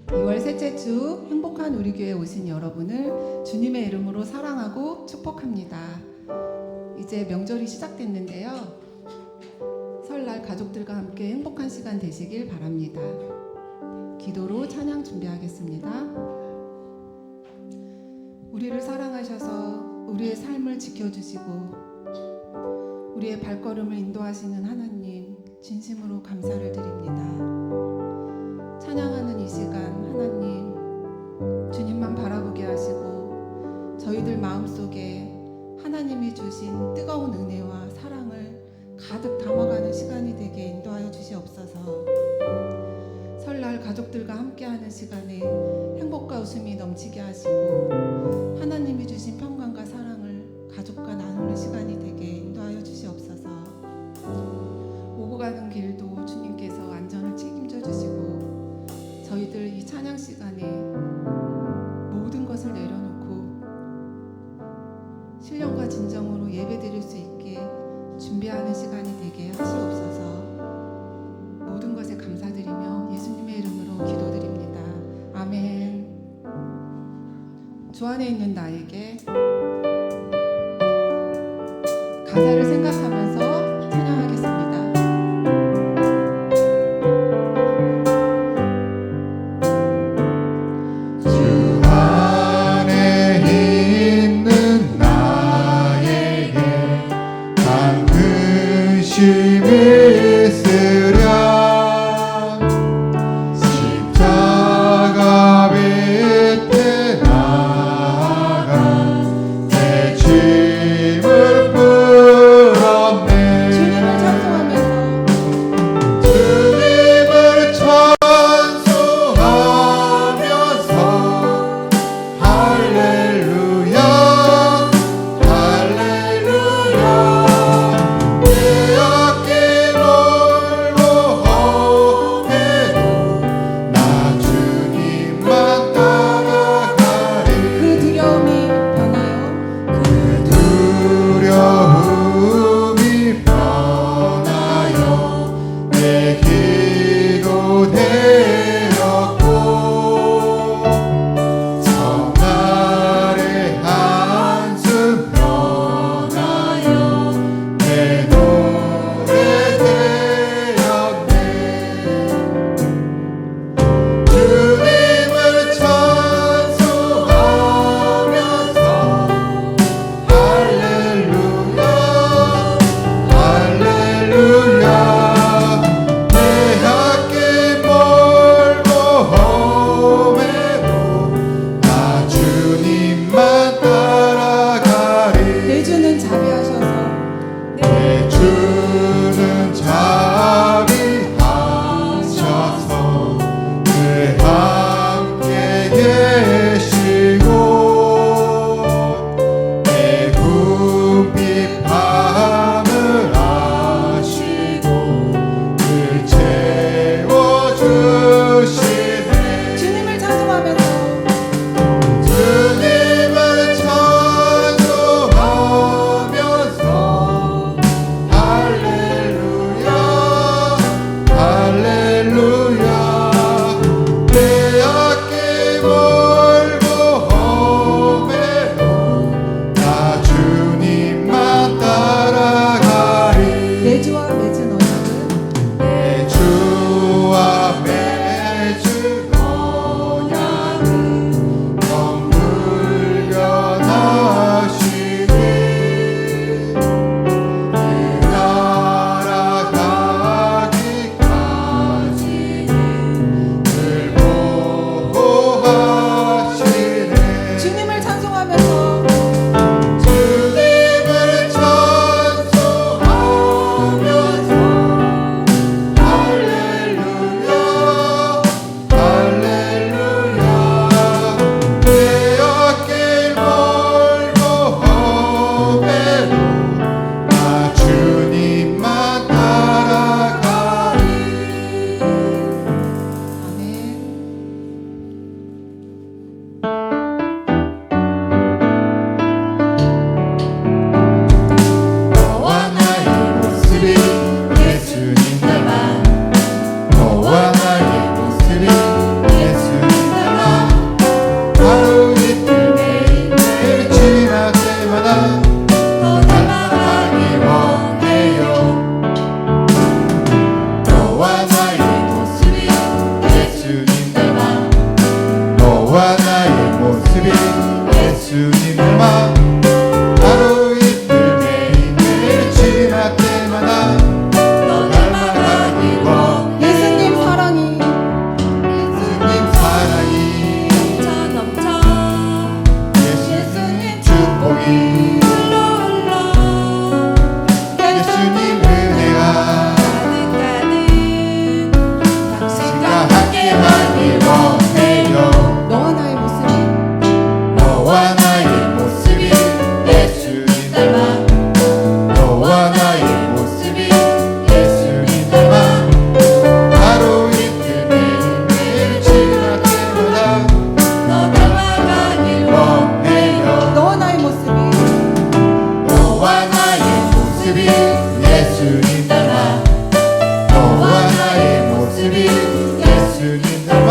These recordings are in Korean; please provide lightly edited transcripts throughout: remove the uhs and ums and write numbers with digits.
2월 셋째 주 행복한 우리 교회에 오신 여러분을 주님의 이름으로 사랑하고 축복합니다. 이제 명절이 시작됐는데요. 설날 가족들과 함께 행복한 시간 되시길 바랍니다. 기도로 찬양 준비하겠습니다. 우리를 사랑하셔서 우리의 삶을 지켜주시고 우리의 발걸음을 인도하시는 하나님, 진심으로 감사를 드립니다. 찬양하는 이 시간 하나님, 주님만 바라보게 하시고 저희들 마음속에 하나님이 주신 뜨거운 은혜와 사랑을 가득 담아가는 시간이 되게 인도하여 주시옵소서. 설날 가족들과 함께하는 시간에 행복과 웃음이 넘치게 하시고 하나님이 주신 평강과 사랑을 가족과 나누는 시간이 되게 인도하여 주시옵소서. 오고 가는 길도 주님께서 안전을 책임져 주시고 저희들 이 찬양 시간에 모든 것을 내려놓고 신령과 진정으로 예배 드릴 수 있게 준비하는 시간이 되게 하시옵소서. 모든 것에 감사드리며 예수님의 이름으로 기도드립니다. 아멘. 주 안에 있는 나에게 가사를 생각하면서 찬양하겠습니다. 주 안에 있는 나에게 반드심이 있으랴. 십자가 밑에 나아가 내 짐을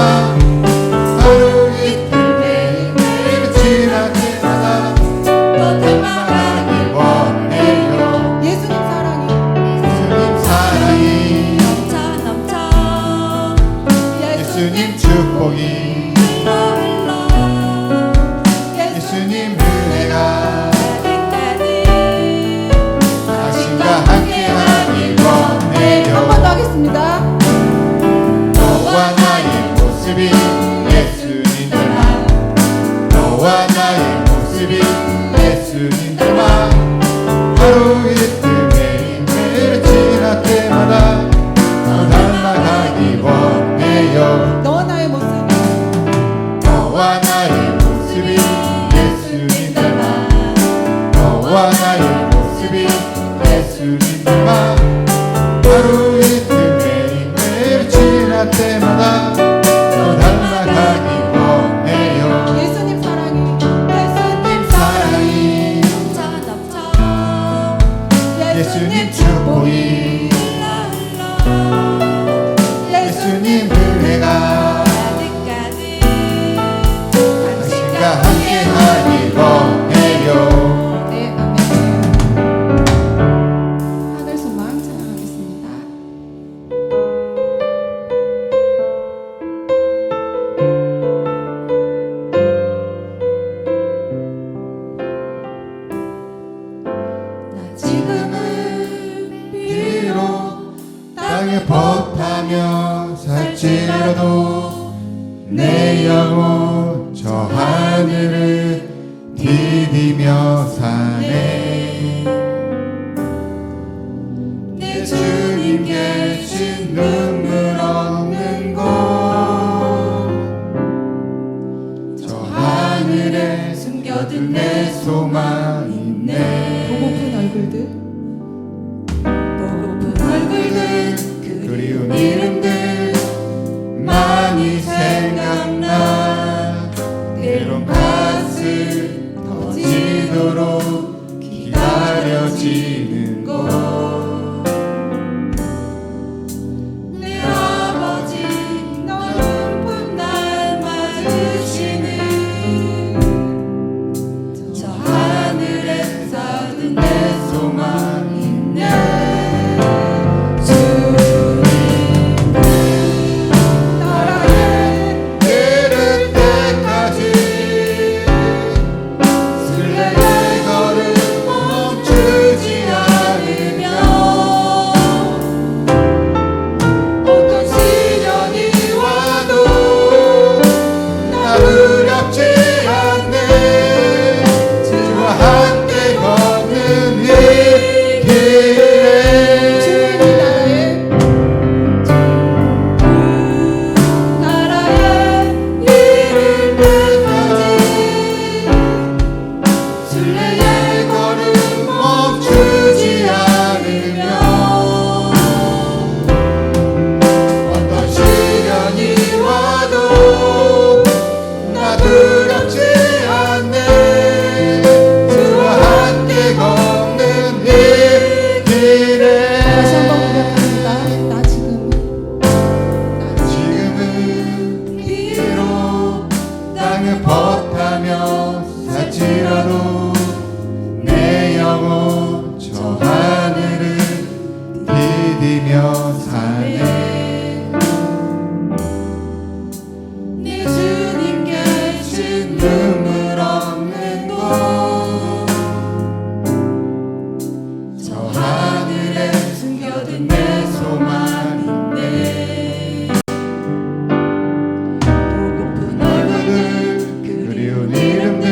하루 이틀 매일매일 지날 때마다 더 닮아가길 원해요. 예수님 사랑이 예수님 사랑이 넘쳐 예수님 축복이 흘러 예수님 은혜가 어디까지 당신과 함께하길 원해요. 한 번 더 하겠습니다. 너와 나의 모습이 예수님 닮아 너와 나의 모습이 예수님 닮아 하루 이틀 매일매일 지날 때마다 더 닮아가길 원해요. 너와 나의 모습이 너와 나의 모습이 예수님 닮아 너와 나의 모습이 예수님 닮아 하루 이틀 매일매일 지날 때마다 더 닮아가길 원해요. 예수님 사랑이 예수님 사랑이 넘쳐 예수님 축복이 예수님 은혜가 어디까지 당신과 함께하길 원해요. 네, 아멘. 하늘 소망 찬양하겠습니다. 나 지금은 비록 땅에 법하며 살지라도 내 영혼 저 하늘을 디디며 사네. 내 주님 계신 눈물 없는 곳 저 하늘에 숨겨둔 내 소망 있네. 보고픈 얼굴들 보고픈 얼굴들 그리운 이름들 많이 생각나. 때론 가슴 터지도록 기다려지는 것. 내 아버지 너는 날 맞으시는 저 하늘에 쌓은 내 소망 있네. 나라의 이를 때까지 순례의 걸음 멈추지 않으며 어떤 시련이 와도 나 두렵지 않네. 주와 함께 걷는 이 길에 주님이 나라의 나라의 때까지 순례의 걸음 멈추지 않으며 어떤 시련이 와도 나 두렵지 않네. 주와 함께 걷는 이 길에 다시 한번 고백합니다. 나 지금은 지금은 비록 땅을 벗하며 살지라도 내 영혼 저 하늘을 디디며 사네. 내 주님 계신 눈물 없는 곳 저 하늘에 숨겨둔 내 소망 있네. 보고픈 얼굴들 그리운 이름들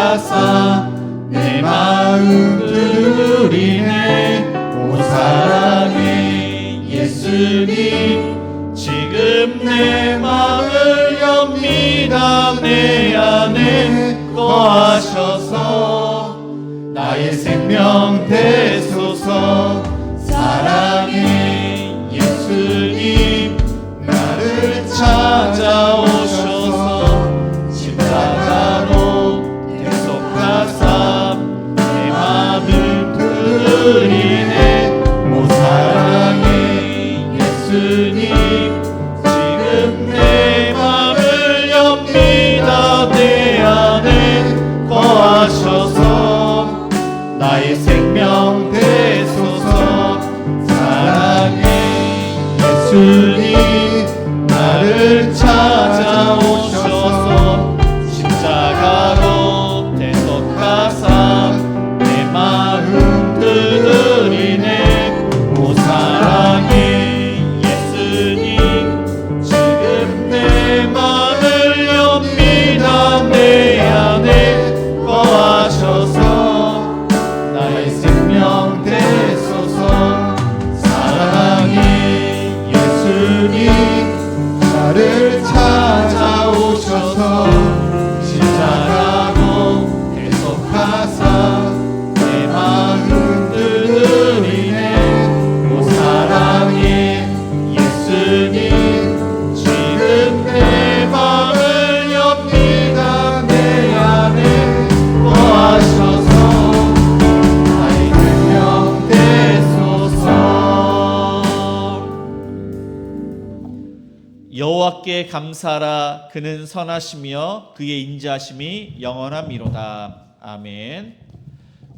가사 내 마음 두드리네. 오 사랑의 예수님, 지금 내 마음을 엽니다. 내 안에 거하셔서 나의 생명 되소서. 사랑의 예수님, 나를 찾아오셔서 십자가로 대속하사 내 마음을 두드리네. 오 사랑의 예수님, 지금 내 마음을 엽니다. 내 안에 거하셔서 나의 생명 되소서. 사랑의 예수님, 나를 찾아오셔서 십자가로 대속하사 내 마음 두드리네. 오 사랑의 예수님, 지금 내 마음을 엽니다. 내 안에 거하셔서 나의 생명 되소서. 사랑의 예수님, 나를 찾아오셔서 십자가로 대속하사 내 마음 두드리네. 오 사랑의 예수님, 지금 내 마음을 엽니다. 내 안에 거하셔서 나의 생명 되소서. 여호와께 감사하라. 그는 선하시며 그의 인자하심이 영원함이로다. 아멘.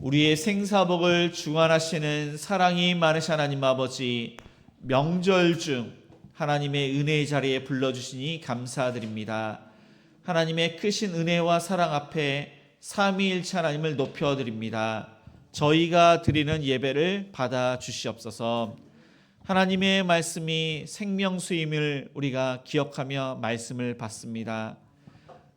우리의 생사복을 주관하시는 사랑이 많으신 하나님 아버지, 명절 중 하나님의 은혜의 자리에 불러주시니 감사드립니다. 하나님의 크신 은혜와 사랑 앞에 삼위일체 하나님을 높여드립니다. 저희가 드리는 예배를 받아 주시옵소서. 하나님의 말씀이 생명수임을 우리가 기억하며 말씀을 받습니다.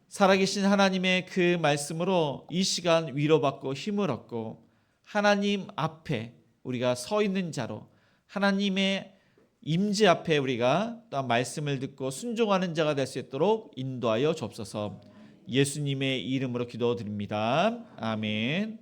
살아계신 하나님의 그 말씀으로 이 시간 위로받고 힘을 얻고 하나님 앞에 우리가 서 있는 자로, 하나님의 임재 앞에 우리가 또 말씀을 듣고 순종하는 자가 될 수 있도록 인도하여 주옵소서. 예수님의 이름으로 기도드립니다. 아멘.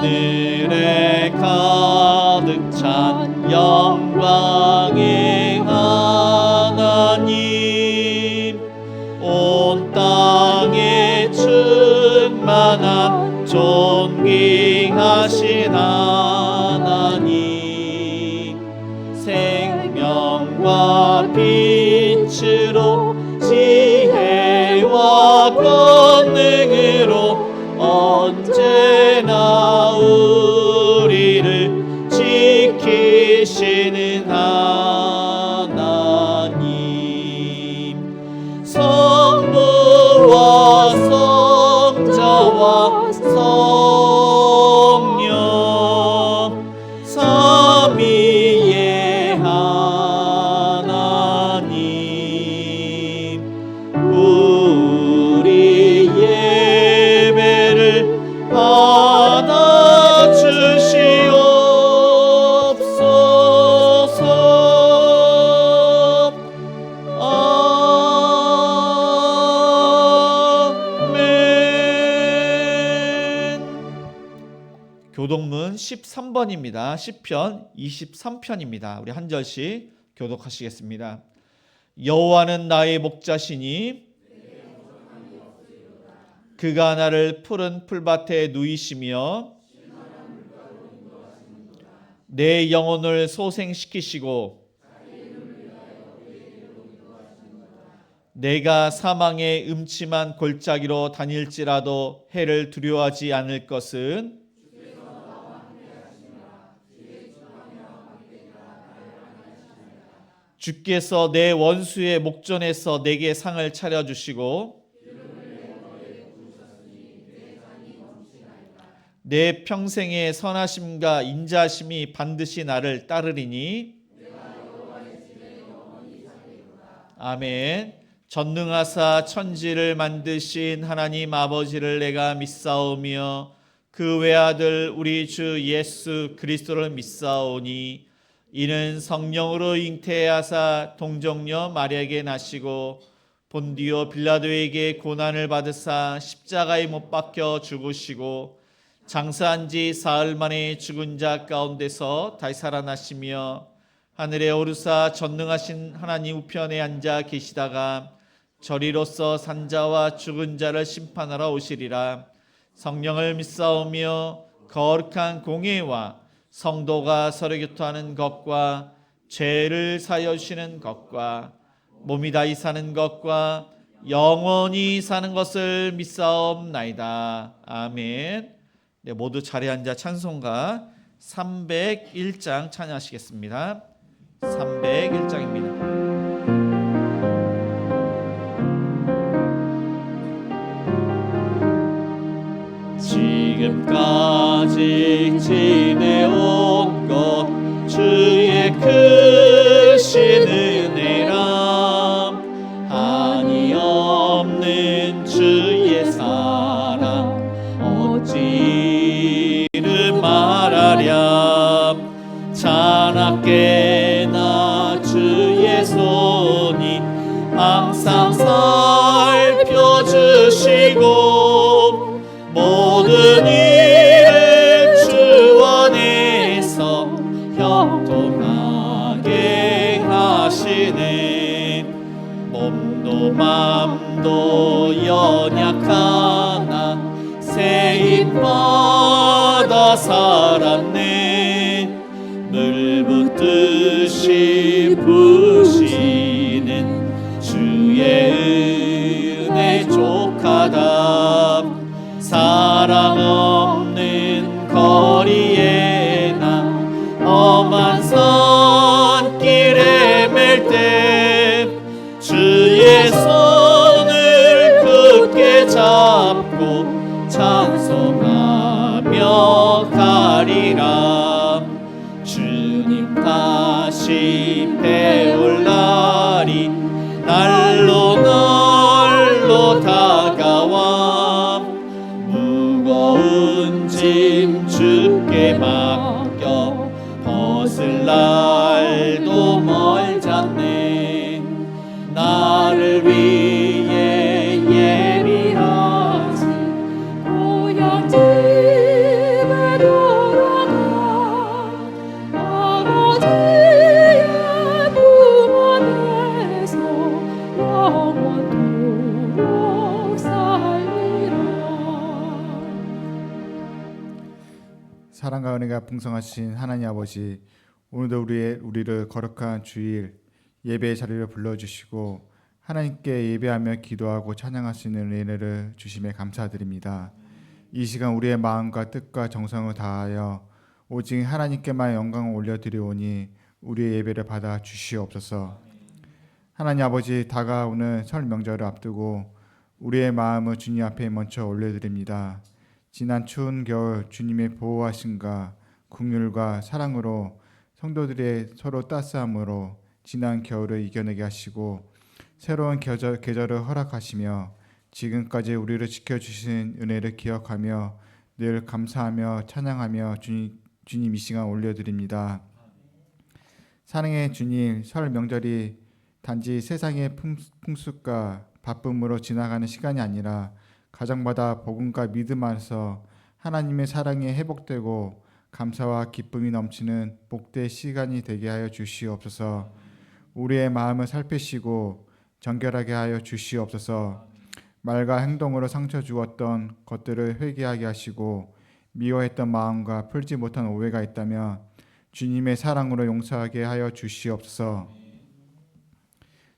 하늘에 가득 찬 영광의 하나님, 온 땅에 충만한 존귀하신 하나님, 생명과 빛으로 지혜와 권능으로 언제나 우리를 지키시는 하나님, 성부와 성자와 성령 삼위의 하나님, 우리 예배를 받아 주시옵소서. 아멘. 교독문 13번입니다. 시편 23편입니다. 우리 한 절씩 교독하시겠습니다. 여호와는 나의 목자시니 그가 나를 푸른 풀밭에 누이시며 내 영혼을 소생시키시고 내가 사망의 음침한 골짜기로 다닐지라도 해를 두려워하지 않을 것은 주께서 내 원수의 목전에서 내게 상을 차려주시고 내 평생의 선하심과 인자심이 반드시 나를 따르리니. 아멘. 전능하사 천지를 만드신 하나님 아버지를 내가 믿사오며 그 외아들 우리 주 예수 그리스도를 믿사오니 이는 성령으로 잉태하사 동정녀 마리아에게 나시고 본디오 빌라도에게 고난을 받으사 십자가에 못 박혀 죽으시고 장사한 지 사흘 만에 죽은 자 가운데서 다시 살아나시며 하늘에 오르사 전능하신 하나님 우편에 앉아 계시다가 저리로서 산자와 죽은 자를 심판하러 오시리라. 성령을 믿사오며 거룩한 공예와 성도가 서로 교통하는 것과 죄를 사여 주시는 것과 몸이 다시 사는 것과 영원히 사는 것을 믿사옵나이다. 아멘. 네, 모두 자리에 앉아 찬송가 301장 찬양하시겠습니다. 301장입니다. 지금까지 지내온 것 주의 크신 은혜람 한이 없는 주의 사랑 어찌 이름 말하랴 자나깨나 주의 손이 항상 살펴주시고 모든 일을 주 안에서 형통하게 하시네. 몸도 맘도 연약하나 세임받아 살았네. 물 붓듯이 부시는 주의 은혜 족하다. 사랑 없는 거리에 나 험한 산길에 맬 때 주의 손을 굳게 잡고 찬송하며 가리라. 주님 다시 배울 날이 날로 날로 다가와 무거운 짐 주께 맡겨 벗을 날도 멀잖네. 나를 위해 예비하지 고향 집에 돌아가 아버지의 품 안에서 영원토록 살리라. 사랑과 은혜가 풍성하신 하나님 아버지, 오늘도 우리를 거룩한 주일 예배의 자리를 불러주시고 하나님께 예배하며 기도하고 찬양할 수 있는 은혜를 주심에 감사드립니다. 이 시간 우리의 마음과 뜻과 정성을 다하여 오직 하나님께만 영광을 올려드리오니 우리의 예배를 받아 주시옵소서. 하나님 아버지, 다가오는 설 명절을 앞두고 우리의 마음을 주님 앞에 먼저 올려드립니다. 지난 추운 겨울 주님의 보호하심과 긍휼과 사랑으로 성도들의 서로 따스함으로 지난 겨울을 이겨내게 하시고 새로운 계절을 허락하시며 지금까지 우리를 지켜주신 은혜를 기억하며 늘 감사하며 찬양하며 주님 이 시간 올려드립니다. 사랑의 주님, 설 명절이 단지 세상의 풍습과 바쁨으로 지나가는 시간이 아니라 가정마다 복음과 믿음 안에서 하나님의 사랑이 회복되고 감사와 기쁨이 넘치는 복된 시간이 되게 하여 주시옵소서. 우리의 마음을 살피시고 정결하게 하여 주시옵소서. 말과 행동으로 상처 주었던 것들을 회개하게 하시고 미워했던 마음과 풀지 못한 오해가 있다면 주님의 사랑으로 용서하게 하여 주시옵소서.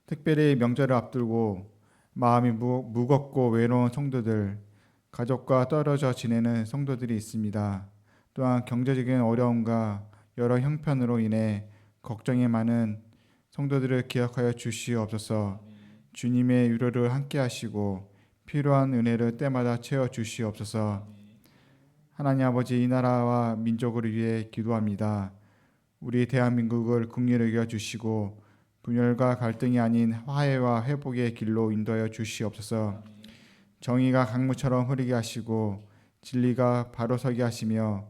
특별히 명절을 앞두고 마음이 무겁고 외로운 성도들, 가족과 떨어져 지내는 성도들이 있습니다. 또한 경제적인 어려움과 여러 형편으로 인해 걱정이 많은 성도들을 기억하여 주시옵소서. 주님의 위로를 함께 하시고 필요한 은혜를 때마다 채워 주시옵소서. 하나님 아버지, 이 나라와 민족을 위해 기도합니다. 우리 대한민국을 긍휼히 여겨 주시고 분열과 갈등이 아닌 화해와 회복의 길로 인도하여 주시옵소서. 정의가 강물처럼 흐르게 하시고 진리가 바로 서게 하시며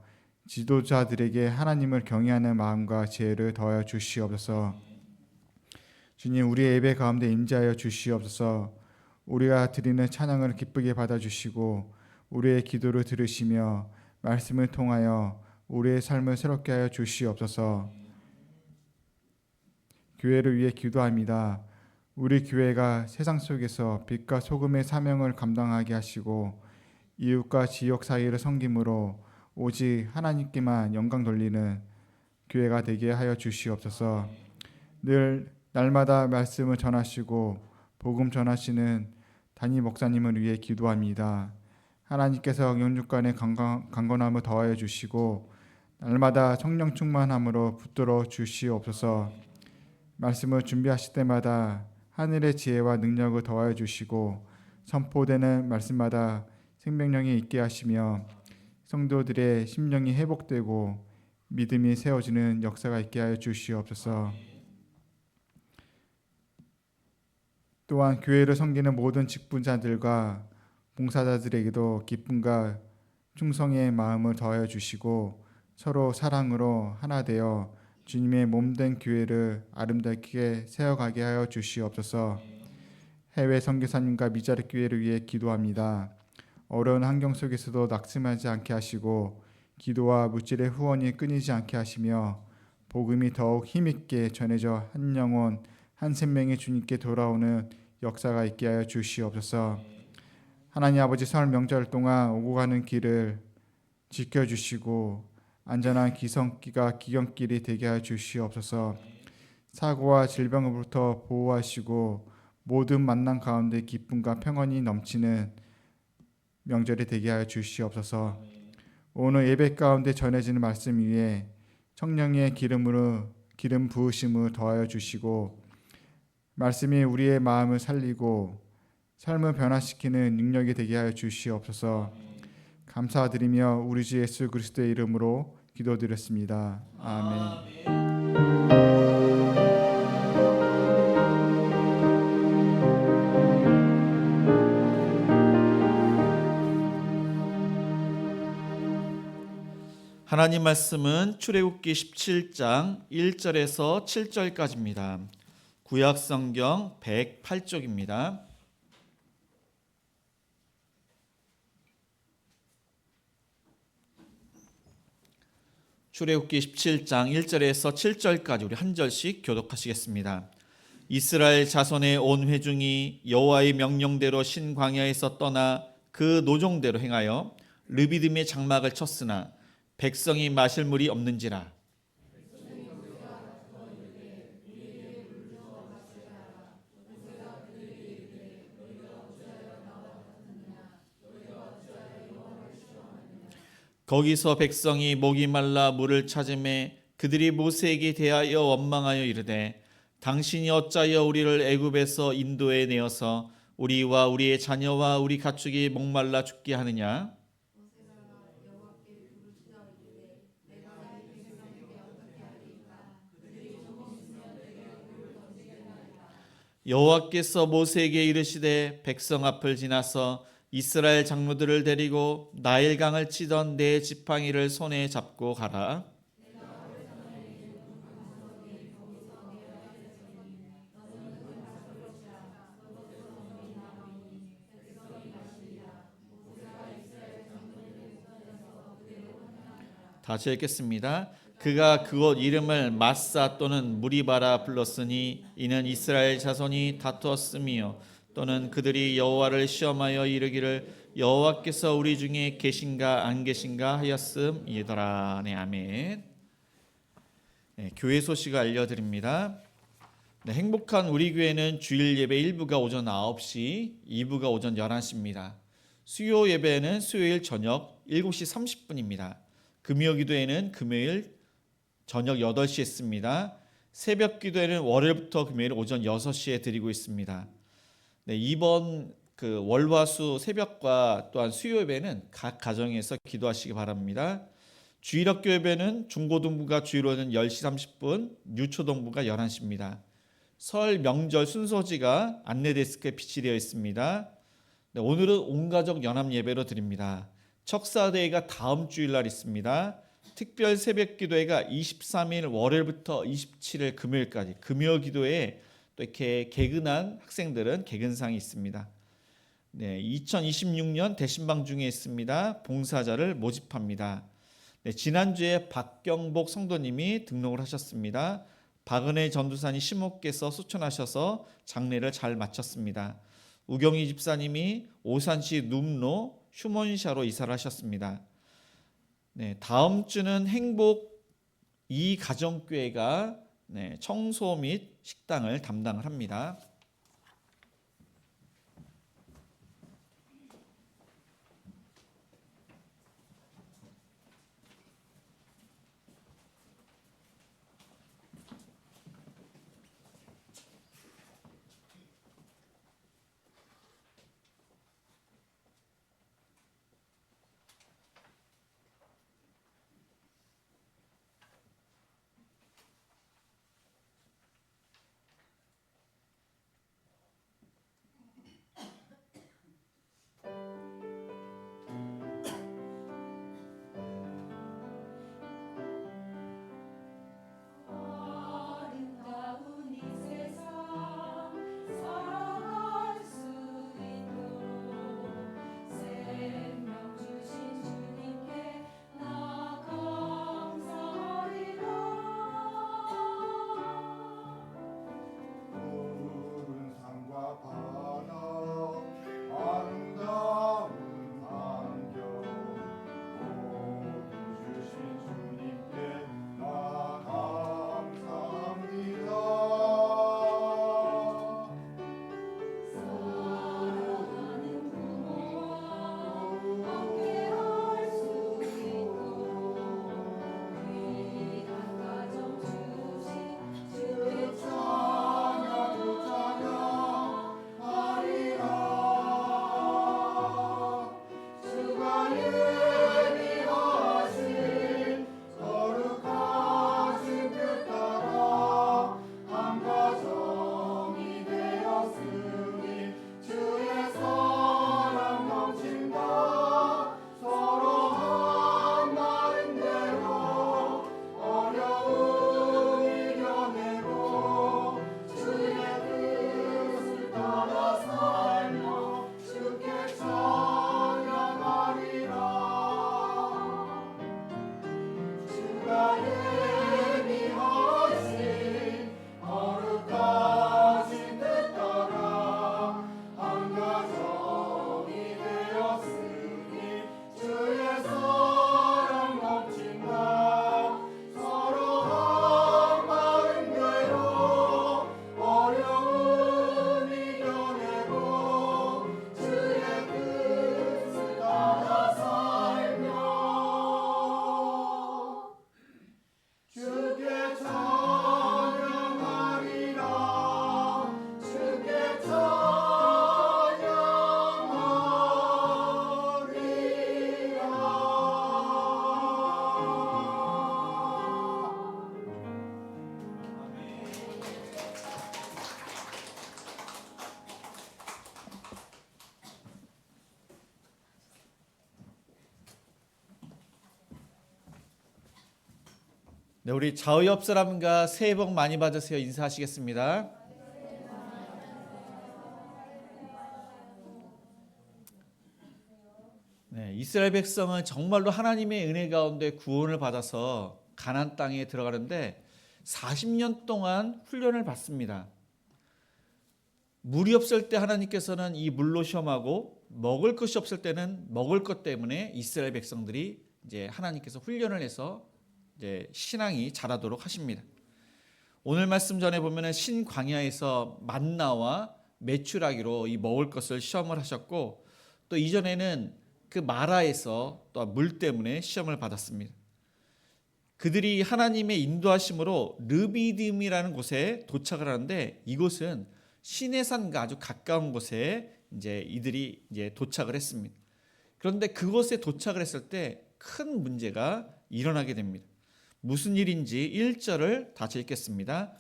지도자들에게 하나님을 경외하는 마음과 지혜를 더하여 주시옵소서. 주님, 우리의 예배 가운데 임재하여 주시옵소서. 우리가 드리는 찬양을 기쁘게 받아주시고 우리의 기도를 들으시며 말씀을 통하여 우리의 삶을 새롭게 하여 주시옵소서. 교회를 위해 기도합니다. 우리 교회가 세상 속에서 빛과 소금의 사명을 감당하게 하시고 이웃과 지역 사이를 섬김으로 오직 하나님께만 영광 돌리는 교회가 되게 하여 주시옵소서. 늘 날마다 말씀을 전하시고 복음 전하시는 담임 목사님을 위해 기도합니다. 하나님께서 영육간의 강건함을 더하여 주시고 날마다 성령 충만함으로 붙들어 주시옵소서. 말씀을 준비하실 때마다 하늘의 지혜와 능력을 더하여 주시고 선포되는 말씀마다 생명력이 있게 하시며 성도들의 심령이 회복되고 믿음이 세워지는 역사가 있게 하여 주시옵소서. 또한 교회를 섬기는 모든 직분자들과 봉사자들에게도 기쁨과 충성의 마음을 더하여 주시고 서로 사랑으로 하나 되어 주님의 몸된 교회를 아름답게 세워가게 하여 주시옵소서. 해외 선교사님과 미자립 교회를 위해 기도합니다. 어려운 환경 속에서도 낙심하지 않게 하시고 기도와 물질의 후원이 끊이지 않게 하시며 복음이 더욱 힘있게 전해져 한 영혼 한 생명이 주님께 돌아오는 역사가 있게 하여 주시옵소서. 하나님 아버지, 설 명절 동안 오고 가는 길을 지켜주시고 안전한 기경길이 되게 하여 주시옵소서. 사고와 질병으로부터 보호하시고 모든 만남 가운데 기쁨과 평안이 넘치는 명절이 되게 하여 주시옵소서. 오늘 예배 가운데 전해지는 말씀 위에 성령의 기름 부으심을 더하여 주시고 말씀이 우리의 마음을 살리고 삶을 변화시키는 능력이 되게 하여 주시옵소서. 감사드리며 우리 주 예수 그리스도의 이름으로 기도드렸습니다. 아멘. 하나님 말씀은 출애굽기 17장 1절에서 7절까지입니다. 구약 성경 108쪽입니다. 출애굽기 17장 1절에서 7절까지 우리 한 절씩 교독하시겠습니다. 이스라엘 자손의 온 회중이 여호와의 명령대로 신광야에서 떠나 그 노종대로 행하여 르비딤의 장막을 쳤으나 백성이 마실 물이 없는지라. 거기서 백성이 목이 말라 물을 찾음에 그들이 모세에게 대하여 원망하여 이르되 당신이 어찌하여 우리를 애굽에서 인도해 내어서 우리와 우리의 자녀와 우리 가축이 목말라 죽게 하느냐. 여호와께서 모세에게 이르시되 백성 앞을 지나서 이스라엘 장로들을 데리고 나일강을 치던 네 지팡이를 손에 잡고 가라. 다시 읽겠습니다. 그가 그곳 이름을 마사 또는 무리바라 불렀으니 이는 이스라엘 자손이 다투었음이요 또는 그들이 여호와를 시험하여 이르기를 여호와께서 우리 중에 계신가 안 계신가 하였음이더라. 네, 아멘. 네, 교회 소식을 알려드립니다. 네, 행복한 우리 교회는 주일 예배 1부가 오전 9시, 2부가 오전 11시입니다. 수요 예배는 수요일 저녁 7시 30분입니다. 금요 기도회는 금요일 저녁 8시에 있습니다. 새벽 기도회는 월요일부터 금요일 오전 6시에 드리고 있습니다. 네, 이번 그 월화수 새벽과 또한 수요 예배는 각 가정에서 기도하시기 바랍니다. 주일학교 예배는 중고등부가 주일로는 10시 30분, 유초등부가 11시입니다. 설 명절 순서지가 안내 데스크에 비치되어 있습니다. 네, 오늘은 온가족 연합 예배로 드립니다. 척사대회가 다음 주일날 있습니다. 특별 새벽 기도회가 23일 월요일부터 27일 금요일까지 금요 기도회에 또 이렇게 개근한 학생들은 개근상이 있습니다. 네, 2026년 대신방 중에 있습니다. 봉사자를 모집합니다. 네, 지난주에 박경복 성도님이 등록을 하셨습니다. 박은혜 전도사님 시목께서 수천하셔서 장례를 잘 마쳤습니다. 우경희 집사님이 오산시 눔로 휴먼샤로 이사를 하셨습니다. 네, 다음 주는 행복 이 가정교회가 청소 및 식당을 담당을 합니다. 아름다운 이 세상 살아갈 수 있도록 생명 주신 주님께 나 감사하리라. 푸른 산과 바다 아름다운 환경 모든 주신 주님께 나 감사합니다. 사랑하는 부모와 함께할 수 있도록 귀한 가정 주신 주께 찬양하리라. 주가 예비하신 거룩하신 뜻 따라 한 가정이 되었으니 주의 사랑 넘친다. 서로 한 마음대로 어려움 이겨내고 주의 뜻을 따라 살며 주께 찬양하리라. 주가 예비하신 거룩하신 뜻 따라 한 가정이 되었으니 주의 사랑 넘친다. 서로 한 마음대로 어려움 이겨내고 주의 뜻을 따라 살며 주께 찬양하리라. 주께 네, 우리 좌우 옆 사람과 새해 복 많이 받으세요. 인사하시겠습니다. 네, 이스라엘 백성은 정말로 하나님의 은혜 가운데 구원을 받아서 가나안 땅에 들어가는데 40년 동안 훈련을 받습니다. 물이 없을 때 하나님께서는 이 물로 시험하고 먹을 것이 없을 때는 먹을 것 때문에 이스라엘 백성들이 이제 하나님께서 훈련을 해서 이제 신앙이 자라도록 하십니다. 오늘 말씀 전에 보면은 신광야에서 만나와 메추라기로 이 먹을 것을 시험을 하셨고 또 이전에는 그 마라에서 또 물 때문에 시험을 받았습니다. 그들이 하나님의 인도하심으로 르비딤이라는 곳에 도착을 하는데 이곳은 시내산과 아주 가까운 곳에 이제 이들이 이제 도착을 했습니다. 그런데 그곳에 도착을 했을 때 큰 문제가 일어나게 됩니다. 무슨 일인지 1절을 다시 읽겠습니다.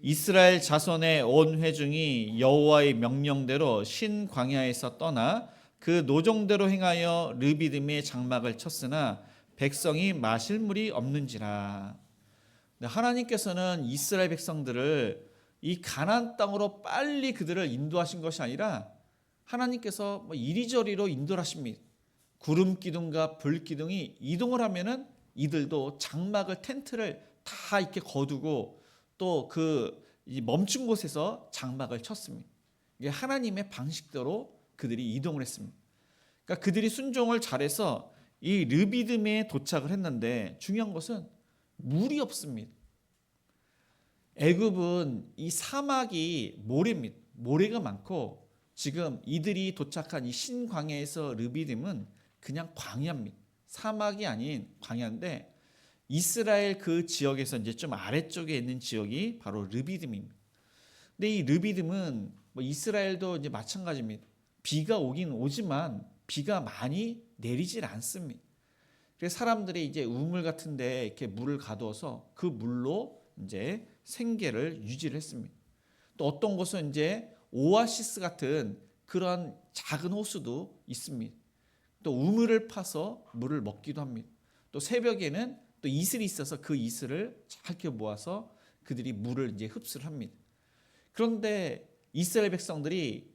이스라엘 자손의 온 회중이 여호와의 명령대로 신 광야에서 떠나 그 노종대로 행하여 르비딤의 장막을 쳤으나 백성이 마실 물이 없는지라. 하나님께서는 이스라엘 백성들을 이 가나안 땅으로 빨리 그들을 인도하신 것이 아니라 하나님께서 이리저리로 인도를 하십니다. 구름 기둥과 불 기둥이 이동을 하면은 이들도 장막을 텐트를 다 이렇게 거두고 또 그 멈춘 곳에서 장막을 쳤습니다. 이게 하나님의 방식대로 그들이 이동을 했습니다. 그러니까 그들이 순종을 잘해서 이 르비딤에 도착을 했는데 중요한 것은 물이 없습니다. 애굽은 이 사막이 모래입니다. 모래가 많고 지금 이들이 도착한 이 신광야에서 르비딤은 그냥 광야입니다. 사막이 아닌 광야인데 이스라엘 그 지역에서 이제 좀 아래쪽에 있는 지역이 바로 르비딤입니다. 근데 이 르비딤은 이스라엘도 이제 마찬가지입니다. 비가 오긴 오지만 비가 많이 내리질 않습니다. 그래서 사람들이 이제 우물 같은데 이렇게 물을 가두어서 그 물로 이제 생계를 유지를 했습니다. 또 어떤 곳은 이제 오아시스 같은 그런 작은 호수도 있습니다. 또 우물을 파서 물을 먹기도 합니다. 또 새벽에는 또 이슬이 있어서 그 이슬을 잘 이렇게 모아서 그들이 물을 이제 흡수를 합니다. 그런데 이스라엘 백성들이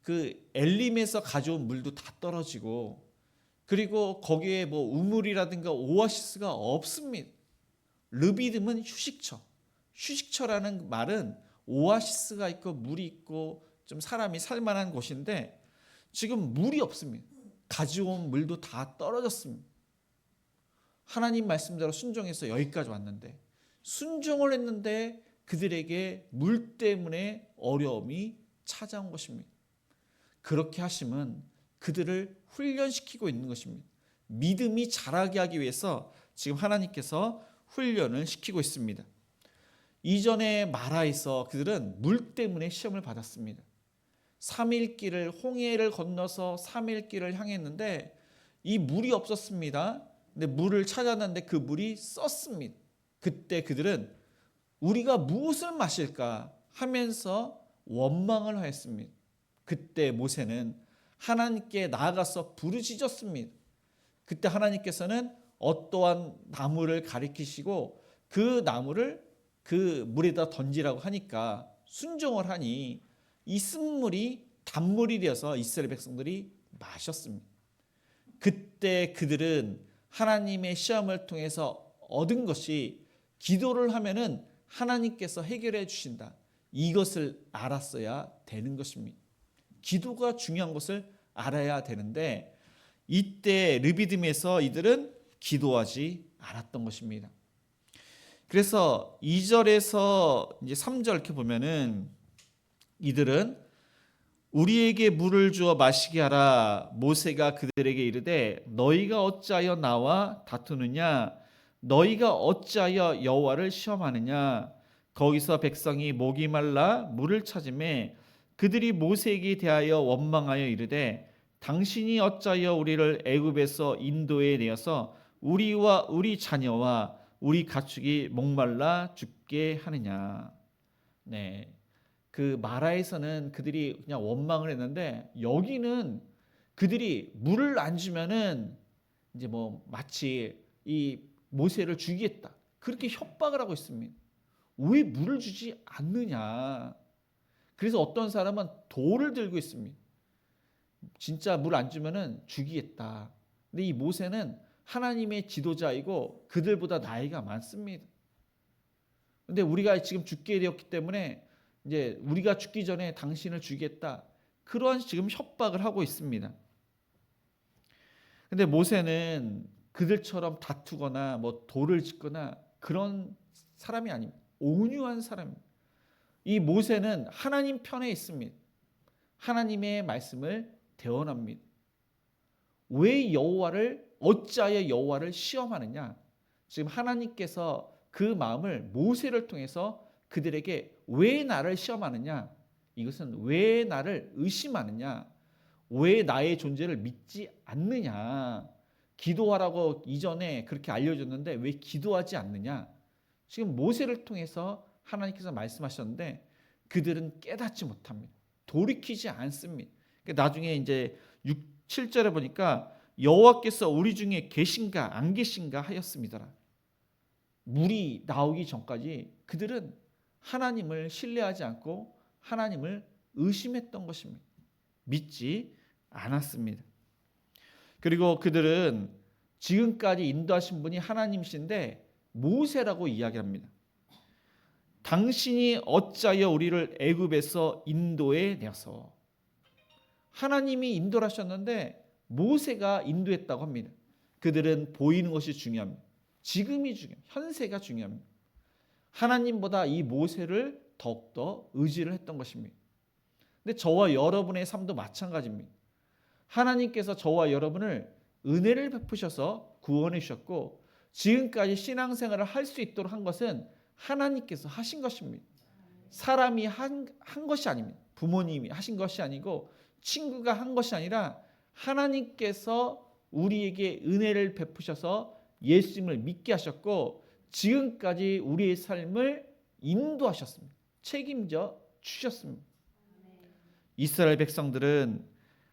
그 엘림에서 가져온 물도 다 떨어지고 그리고 거기에 뭐 우물이라든가 오아시스가 없습니다. 르비딤은 휴식처. 휴식처라는 말은 오아시스가 있고 물이 있고 좀 사람이 살만한 곳인데 지금 물이 없습니다. 가져온 물도 다 떨어졌습니다. 하나님 말씀대로 순종해서 여기까지 왔는데 순종을 했는데 그들에게 물 때문에 어려움이 찾아온 것입니다. 그렇게 하심은 그들을 훈련시키고 있는 것입니다. 믿음이 자라게 하기 위해서 지금 하나님께서 훈련을 시키고 있습니다. 이전에 마라에서 그들은 물 때문에 시험을 받았습니다. 3일 길을 홍해를 건너서 3일 길을 향했는데 이 물이 없었습니다. 근데 물을 찾았는데 그 물이 썼습니다. 그때 그들은 우리가 무엇을 마실까 하면서 원망을 하였습니다. 그때 모세는 하나님께 나아가서 부르짖었습니다. 그때 하나님께서는 어떠한 나무를 가리키시고 그 나무를 그 물에다 던지라고 하니까 순종을 하니 이 쓴물이 단물이 되어서 이스라엘 백성들이 마셨습니다. 그때 그들은 하나님의 시험을 통해서 얻은 것이 기도를 하면은 하나님께서 해결해 주신다. 이것을 알았어야 되는 것입니다. 기도가 중요한 것을 알아야 되는데 이때 르비딤에서 이들은 기도하지 않았던 것입니다. 그래서 2절에서 이제 3절 이렇게 보면은 이들은 우리에게 물을 주어 마시게 하라. 모세가 그들에게 이르되 너희가 어찌하여 나와 다투느냐? 너희가 어찌하여 여호와를 시험하느냐? 거기서 백성이 목이 말라 물을 찾음에 그들이 모세에게 대하여 원망하여 이르되 당신이 어찌하여 우리를 애굽에서 인도해 내어서 우리와 우리 자녀와 우리 가축이 목말라 죽게 하느냐? 네. 그 마라에서는 그들이 그냥 원망을 했는데 여기는 그들이 물을 안 주면은 이제 뭐 마치 이 모세를 죽이겠다. 그렇게 협박을 하고 있습니다. 왜 물을 주지 않느냐? 그래서 어떤 사람은 돌을 들고 있습니다. 진짜 물 안 주면은 죽이겠다. 근데 이 모세는 하나님의 지도자이고 그들보다 나이가 많습니다. 근데 우리가 지금 죽게 되었기 때문에 이제 우리가 죽기 전에 당신을 죽이겠다. 그러한 지금 협박을 하고 있습니다. 근데 모세는 그들처럼 다투거나 뭐 돌을 짓거나 그런 사람이 아닙니다. 온유한 사람입니다. 이 모세는 하나님 편에 있습니다. 하나님의 말씀을 대언합니다. 왜 여호와를 어찌하여 여호와를 시험하느냐? 지금 하나님께서 그 마음을 모세를 통해서 그들에게 왜 나를 시험하느냐? 이것은 왜 나를 의심하느냐? 왜 나의 존재를 믿지 않느냐? 기도하라고 이전에 그렇게 알려줬는데 왜 기도하지 않느냐? 지금 모세를 통해서 하나님께서 말씀하셨는데 그들은 깨닫지 못합니다. 돌이키지 않습니다. 나중에 이제 6, 7절에 보니까 여호와께서 우리 중에 계신가 안 계신가 하였습니다. 물이 나오기 전까지 그들은 하나님을 신뢰하지 않고 하나님을 의심했던 것입니다. 믿지 않았습니다. 그리고 그들은 지금까지 인도하신 분이 하나님이신데 모세라고 이야기합니다. 당신이 어찌하여 우리를 애굽에서 인도해 내서, 하나님이 인도를 하셨는데 모세가 인도했다고 합니다. 그들은 보이는 것이 중요합니다. 지금이 중요합니다. 현세가 중요합니다. 하나님보다 이 모세를 더욱더 의지를 했던 것입니다. 근데 저와 여러분의 삶도 마찬가지입니다. 하나님께서 저와 여러분을 은혜를 베푸셔서 구원해 주셨고 지금까지 신앙생활을 할 수 있도록 한 것은 하나님께서 하신 것입니다. 사람이 한 것이 아닙니다. 부모님이 하신 것이 아니고 친구가 한 것이 아니라 하나님께서 우리에게 은혜를 베푸셔서 예수님을 믿게 하셨고 지금까지 우리의 삶을 인도하셨습니다. 책임져 주셨습니다. 이스라엘 백성들은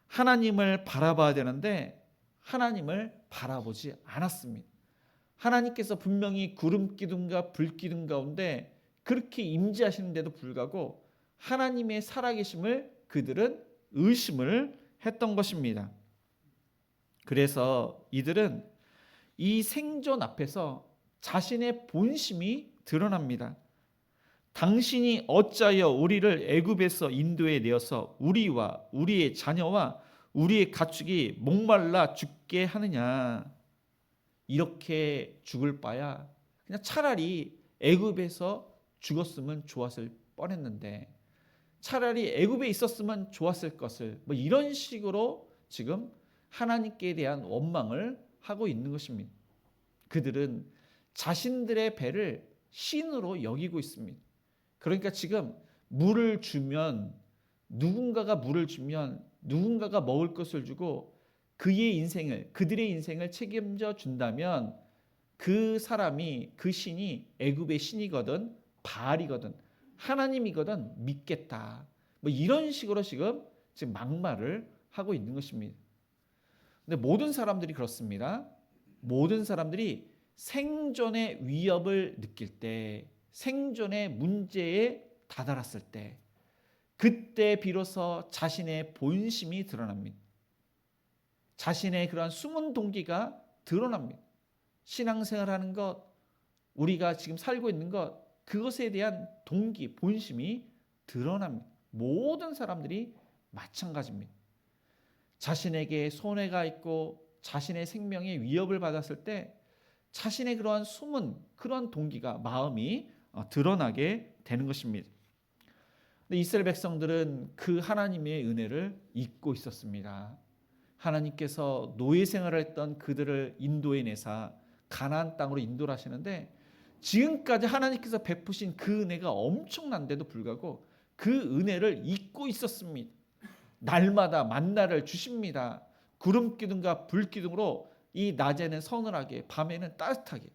하나님을 바라봐야 되는데 하나님을 바라보지 않았습니다. 하나님께서 분명히 구름 기둥과 불 기둥 가운데 그렇게 임재하시는데도 불구하고 하나님의 살아계심을 그들은 의심을 했던 것입니다. 그래서 이들은 이 생존 앞에서 자신의 본심이 드러납니다. 당신이 어찌하여 우리를 애굽에서 인도해 내어서 우리와 우리의 자녀와 우리의 가축이 목말라 죽게 하느냐. 이렇게 죽을 바야 그냥 차라리 애굽에서 죽었으면 좋았을 뻔했는데 차라리 애굽에 있었으면 좋았을 것을 뭐 이런 식으로 지금 하나님께 대한 원망을 하고 있는 것입니다. 그들은 자신들의 배를 신으로 여기고 있습니다. 그러니까 지금 물을 주면 누군가가 물을 주면 누군가가 먹을 것을 주고 그의 인생을 그들의 인생을 책임져 준다면 그 사람이 그 신이 애굽의 신이거든 바알이거든 하나님이거든 믿겠다. 뭐 이런 식으로 지금 막말을 하고 있는 것입니다. 근데 모든 사람들이 그렇습니다. 모든 사람들이 생존의 위협을 느낄 때 생존의 문제에 다다랐을 때 그때 비로소 자신의 본심이 드러납니다. 자신의 그러한 숨은 동기가 드러납니다. 신앙생활하는 것, 우리가 지금 살고 있는 것, 그것에 대한 동기, 본심이 드러납니다. 모든 사람들이 마찬가지입니다. 자신에게 손해가 있고 자신의 생명에 위협을 받았을 때 자신의 그러한 숨은 그러한 동기가 마음이 드러나게 되는 것입니다. 근데 이스라엘 백성들은 그 하나님의 은혜를 잊고 있었습니다. 하나님께서 노예 생활을 했던 그들을 인도해 내사 가나안 땅으로 인도를 하시는데 지금까지 하나님께서 베푸신 그 은혜가 엄청난데도 불구하고 그 은혜를 잊고 있었습니다. 날마다 만나를 주십니다. 구름 기둥과 불 기둥으로 이 낮에는 서늘하게 밤에는 따뜻하게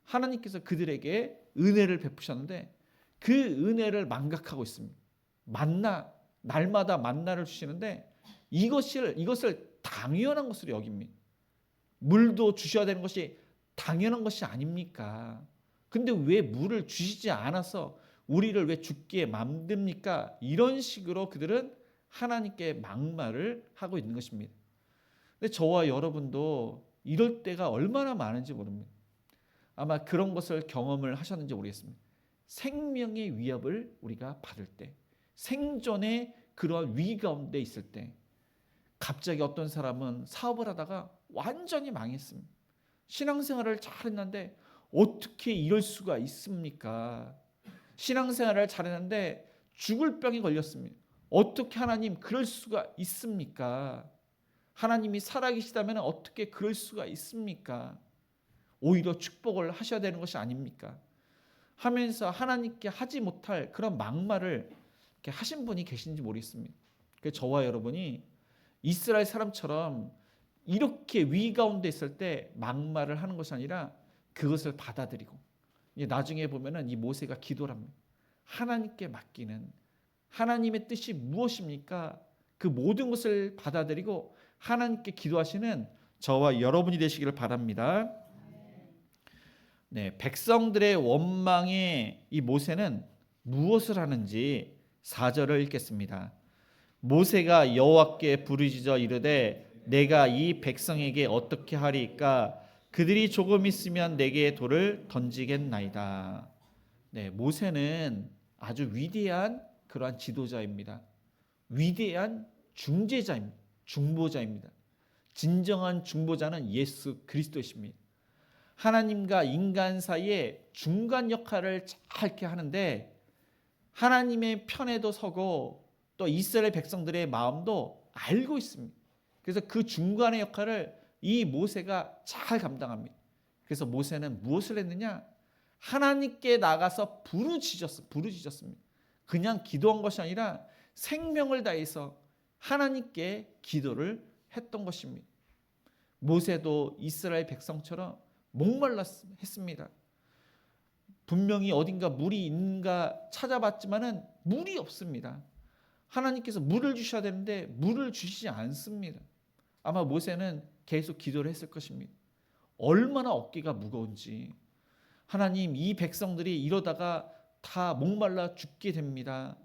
하나님께서 그들에게 은혜를 베푸셨는데 그 은혜를 망각하고 있습니다. 날마다 만나를 주시는데 이것을 당연한 것으로 여깁니다. 물도 주셔야 되는 것이 당연한 것이 아닙니까? 근데 왜 물을 주시지 않아서 우리를 왜 죽게 만듭니까? 이런 식으로 그들은 하나님께 막말을 하고 있는 것입니다. 근데 저와 여러분도 이럴 때가 얼마나 많은지 모릅니다. 아마 그런 것을 경험을 하셨는지 모르겠습니다. 생명의 위협을 우리가 받을 때, 생존의 그런 위기 가운데 있을 때 갑자기 어떤 사람은 사업을 하다가 완전히 망했습니다. 신앙생활을 잘했는데 어떻게 이럴 수가 있습니까? 신앙생활을 잘했는데 죽을 병이 걸렸습니다. 어떻게 하나님 그럴 수가 있습니까? 하나님이 살아계시다면 어떻게 그럴 수가 있습니까? 오히려 축복을 하셔야 되는 것이 아닙니까? 하면서 하나님께 하지 못할 그런 막말을 이렇게 하신 분이 계신지 모르겠습니다. 그래서 저와 여러분이 이스라엘 사람처럼 이렇게 위기 가운데 있을 때 막말을 하는 것이 아니라 그것을 받아들이고, 이제 나중에 보면은 이 모세가 기도를 합니다. 하나님께 맡기는, 하나님의 뜻이 무엇입니까? 그 모든 것을 받아들이고 하나님께 기도하시는 저와 여러분이 되시기를 바랍니다. 네, 백성들의 원망에 이 모세는 무엇을 하는지 4절을 읽겠습니다. 모세가 여호와께 부르짖어 이르되 내가 이 백성에게 어떻게 하리까? 그들이 조금 있으면 내게 돌을 던지겠나이다. 네, 모세는 아주 위대한 그러한 지도자입니다. 위대한 중재자입니다. 중보자입니다. 진정한 중보자는 예수 그리스도이십니다. 하나님과 인간 사이에 중간 역할을 잘 이렇게 하는데 하나님의 편에도 서고 또 이스라엘 백성들의 마음도 알고 있습니다. 그래서 그 중간의 역할을 이 모세가 잘 감당합니다. 그래서 모세는 무엇을 했느냐? 하나님께 나가서 부르짖었습니다. 그냥 기도한 것이 아니라 생명을 다해서 하나님께 기도를 했던 것입니다. 모세도 이스라엘 백성처럼 목말랐습니다. 분명히 어딘가 물이 있는가 찾아봤지만은 물이 없습니다. 하나님께서 물을 주셔야 되는데 물을 주시지 않습니다. 아마 모세는 계속 기도를 했을 것입니다. 얼마나 어깨가 무거운지. 하나님, 이 백성들이 이러다가 다 목말라 죽게 됩니다.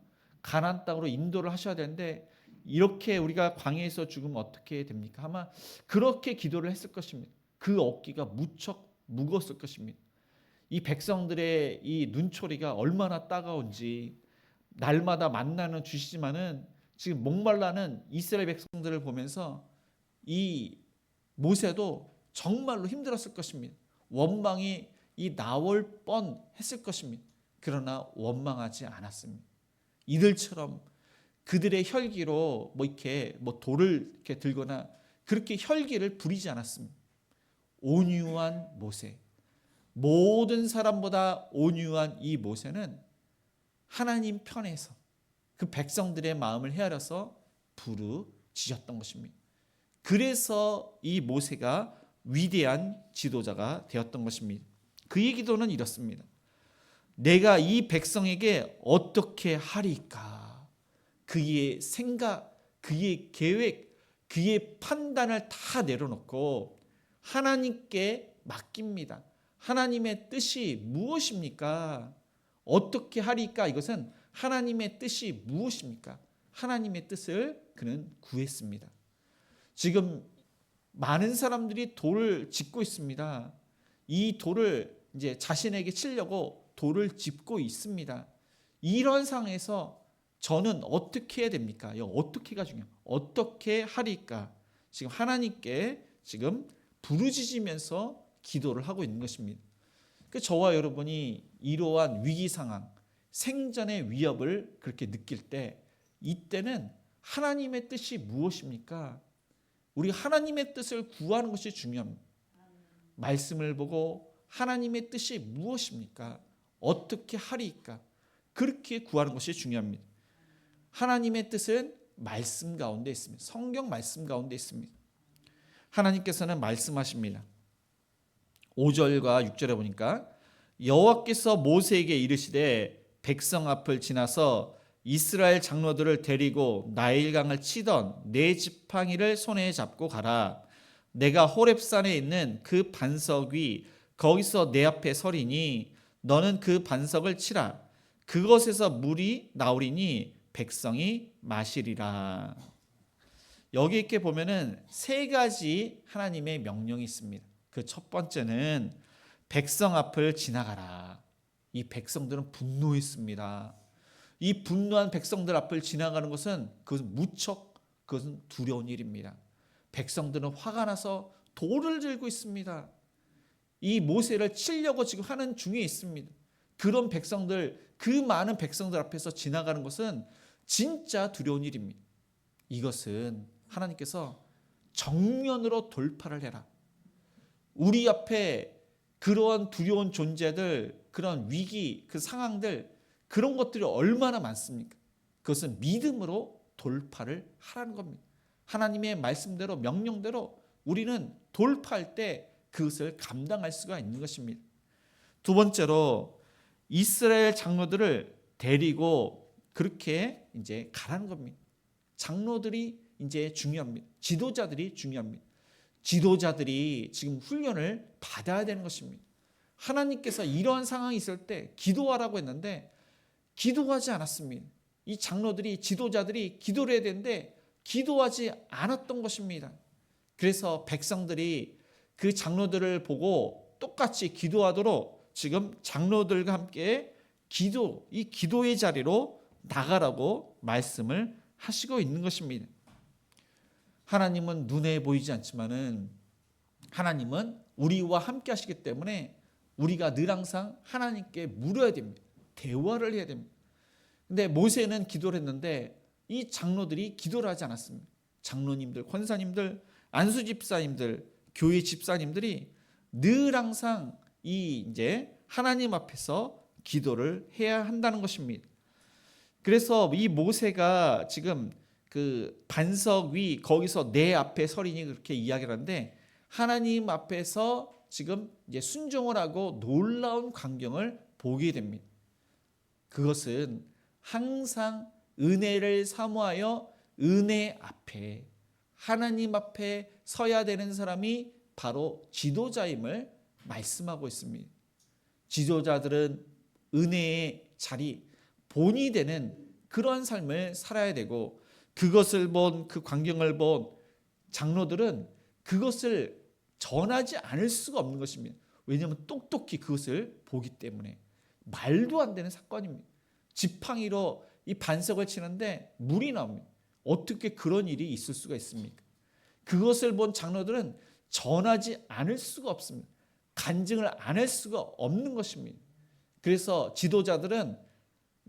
가나안 땅으로 인도를 하셔야 되는데 이렇게 우리가 광야에서 죽으면 어떻게 됩니까? 아마 그렇게 기도를 했을 것입니다. 그 어깨가 무척 무거웠을 것입니다. 이 백성들의 이 눈초리가 얼마나 따가운지 날마다 만나는 주시지만은 지금 목말라는 이스라엘 백성들을 보면서 이 모세도 정말로 힘들었을 것입니다. 원망이 나올 뻔했을 것입니다. 그러나 원망하지 않았습니다. 이들처럼 그들의 혈기로 이렇게 돌을 이렇게 들거나 그렇게 혈기를 부리지 않았습니다. 온유한 모세, 모든 사람보다 온유한 이 모세는 하나님 편에서 그 백성들의 마음을 헤아려서 부르짖었던 것입니다. 그래서 이 모세가 위대한 지도자가 되었던 것입니다. 그의 기도는 이렇습니다. 내가 이 백성에게 어떻게 하리까? 그의 생각, 그의 계획, 그의 판단을 다 내려놓고 하나님께 맡깁니다. 하나님의 뜻이 무엇입니까? 어떻게 하리까? 이것은 하나님의 뜻이 무엇입니까? 하나님의 뜻을 그는 구했습니다. 지금 많은 사람들이 돌을 짚고 있습니다. 이 돌을 이제 자신에게 치려고 돌을 짚고 있습니다. 이런 상황에서 저는 어떻게 해야 됩니까? 어떻게가 중요해요. 어떻게 하리까? 지금 하나님께 지금 부르짖으면서 기도를 하고 있는 것입니다. 저와 여러분이 이러한 위기 상황, 생전의 위협을 그렇게 느낄 때 이때는 하나님의 뜻이 무엇입니까? 우리 하나님의 뜻을 구하는 것이 중요합니다. 말씀을 보고 하나님의 뜻이 무엇입니까? 어떻게 하리까? 그렇게 구하는 것이 중요합니다. 하나님의 뜻은 말씀 가운데 있습니다. 성경 말씀 가운데 있습니다. 하나님께서는 말씀하십니다. 5절과 6절에 보니까 여호와께서 모세에게 이르시되 백성 앞을 지나서 이스라엘 장로들을 데리고 나일강을 치던 네 지팡이를 손에 잡고 가라. 내가 호렙산에 있는 그 반석 위 거기서 내 앞에 서리니 너는 그 반석을 치라. 그것에서 물이 나오리니 백성이 마시리라. 여기 이렇게 보면은 세 가지 하나님의 명령이 있습니다. 그 첫 번째는 백성 앞을 지나가라. 이 백성들은 분노했습니다. 이 분노한 백성들 앞을 지나가는 것은 그것은 무척 그것은 두려운 일입니다. 백성들은 화가 나서 돌을 들고 있습니다. 이 모세를 치려고 지금 하는 중에 있습니다. 그런 백성들, 그 많은 백성들 앞에서 지나가는 것은 진짜 두려운 일입니다. 이것은 하나님께서 정면으로 돌파를 해라. 우리 앞에 그러한 두려운 존재들, 그런 위기, 그 상황들, 그런 것들이 얼마나 많습니까? 그것은 믿음으로 돌파를 하라는 겁니다. 하나님의 말씀대로 명령대로 우리는 돌파할 때 그것을 감당할 수가 있는 것입니다. 두 번째로 이스라엘 장로들을 데리고 그렇게 이제 가라는 겁니다. 장로들이 이제 중요합니다. 지도자들이 중요합니다. 지도자들이 지금 훈련을 받아야 되는 것입니다. 하나님께서 이러한 상황이 있을 때 기도하라고 했는데 기도하지 않았습니다. 이 장로들이 지도자들이 기도를 해야 되는데 기도하지 않았던 것입니다. 그래서 백성들이 그 장로들을 보고 똑같이 기도하도록 지금 장로들과 함께 이 기도의 자리로 나가라고 말씀을 하시고 있는 것입니다. 하나님은 눈에 보이지 않지만은 하나님은 우리와 함께 하시기 때문에 우리가 늘 항상 하나님께 물어야 됩니다. 대화를 해야 됩니다. 근데 모세는 기도를 했는데 이 장로들이 기도를 하지 않았습니다. 장로님들, 권사님들, 안수 집사님들, 교회 집사님들이 늘 항상 이제 하나님 앞에서 기도를 해야 한다는 것입니다. 그래서 이 모세가 지금 그 반석 위 거기서 내 앞에 서리니 그렇게 이야기를 하는데 하나님 앞에서 지금 이제 순종을 하고 놀라운 광경을 보게 됩니다. 그것은 항상 은혜를 사모하여 은혜 앞에 하나님 앞에 서야 되는 사람이 바로 지도자임을 말씀하고 있습니다. 지도자들은 은혜의 자리, 본이 되는 그러한 삶을 살아야 되고 그것을 본 그 광경을 본 장로들은 그것을 전하지 않을 수가 없는 것입니다. 왜냐하면 똑똑히 그것을 보기 때문에 말도 안 되는 사건입니다. 지팡이로 이 반석을 치는데 물이 나옵니다. 어떻게 그런 일이 있을 수가 있습니까? 그것을 본 장로들은 전하지 않을 수가 없습니다. 간증을 안 할 수가 없는 것입니다. 그래서 지도자들은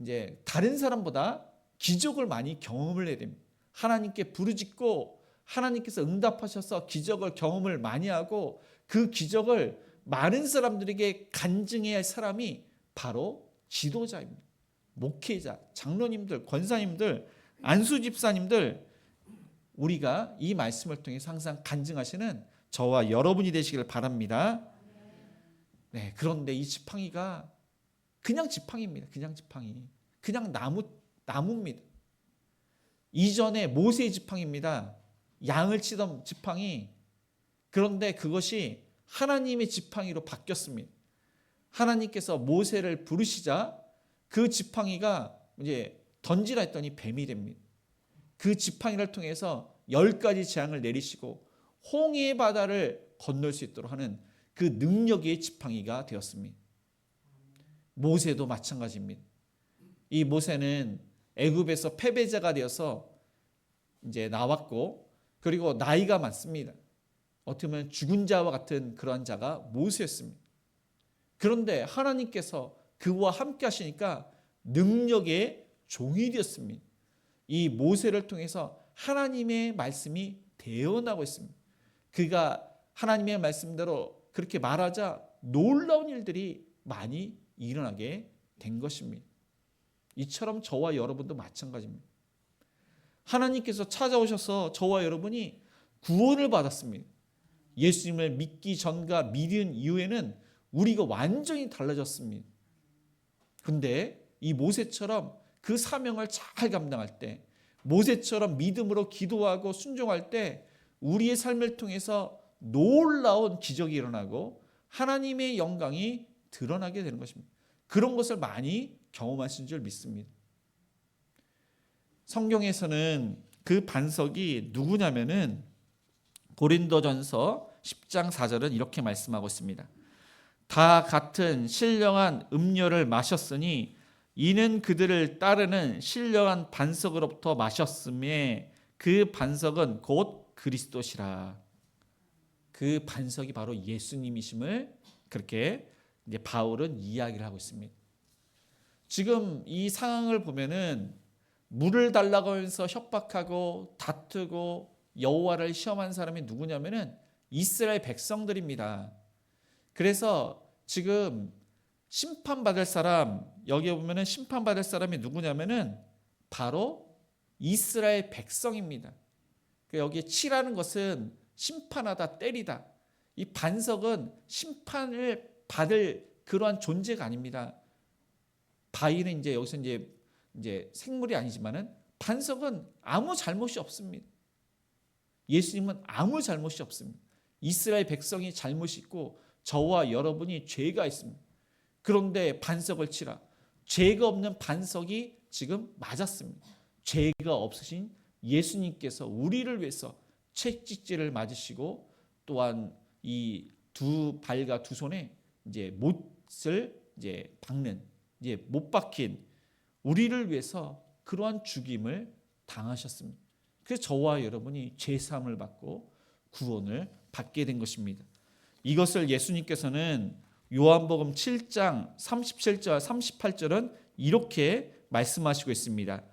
이제 다른 사람보다 기적을 많이 경험을 해야 됩니다. 하나님께 부르짖고 하나님께서 응답하셔서 기적을 경험을 많이 하고 그 기적을 많은 사람들에게 간증해야 할 사람이 바로 지도자입니다. 목회자, 장로님들, 권사님들, 안수 집사님들 우리가 이 말씀을 통해서 항상 간증하시는 저와 여러분이 되시길 바랍니다. 네, 그런데 이 지팡이가 그냥 지팡이입니다. 그냥 지팡이. 그냥 나무입니다. 이전에 모세의 지팡이입니다. 양을 치던 지팡이. 그런데 그것이 하나님의 지팡이로 바뀌었습니다. 하나님께서 모세를 부르시자 그 지팡이가 이제 던지라 했더니 뱀이 됩니다. 그 지팡이를 통해서 10가지 재앙을 내리시고 홍해의 바다를 건널 수 있도록 하는 그 능력의 지팡이가 되었습니다. 모세도 마찬가지입니다. 이 모세는 애굽에서 패배자가 되어서 이제 나왔고 그리고 나이가 많습니다. 어떻게 보면 죽은 자와 같은 그런 자가 모세였습니다. 그런데 하나님께서 그와 함께 하시니까 능력의 종이 되었습니다. 이 모세를 통해서 하나님의 말씀이 대언하고 있습니다. 그가 하나님의 말씀대로 그렇게 말하자 놀라운 일들이 많이 일어나게 된 것입니다. 이처럼 저와 여러분도 마찬가지입니다. 하나님께서 찾아오셔서 저와 여러분이 구원을 받았습니다. 예수님을 믿기 전과 믿은 이후에는 우리가 완전히 달라졌습니다. 그런데 이 모세처럼 그 사명을 잘 감당할 때, 모세처럼 믿음으로 기도하고 순종할 때 우리의 삶을 통해서 놀라운 기적이 일어나고 하나님의 영광이 드러나게 되는 것입니다. 그런 것을 많이 경험하신 줄 믿습니다. 성경에서는 그 반석이 누구냐면은 고린도전서 10장 4절은 이렇게 말씀하고 있습니다. 다 같은 신령한 음료를 마셨으니 이는 그들을 따르는 신령한 반석으로부터 마셨음에 그 반석은 곧 그리스도시라. 그 반석이 바로 예수님이심을 그렇게 이제 바울은 이야기를 하고 있습니다. 지금 이 상황을 보면은 물을 달라고 하면서 협박하고 다투고 여호와를 시험한 사람이 누구냐면은 이스라엘 백성들입니다. 그래서 지금 심판받을 사람, 여기에 보면은 심판받을 사람이 누구냐면은 바로 이스라엘 백성입니다. 여기에 치라는 것은 심판하다, 때리다. 이 반석은 심판을 받을 그러한 존재가 아닙니다. 바위는 이제 여기서 이제 생물이 아니지만은 반석은 아무 잘못이 없습니다. 예수님은 아무 잘못이 없습니다. 이스라엘 백성이 잘못이 있고 저와 여러분이 죄가 있습니다. 그런데 반석을 치라. 죄가 없는 반석이 지금 맞았습니다. 죄가 없으신 예수님께서 우리를 위해서 채찍질을 맞으시고 또한 이 두 발과 두 손에 이제 못을 이제 박는 이제 못 박힌 우리를 위해서 그러한 죽임을 당하셨습니다. 그래서 저와 여러분이 죄 사함을 받고 구원을 받게 된 것입니다. 이것을 예수님께서는 요한복음 7장 37절 38절은 이렇게 말씀하시고 있습니다.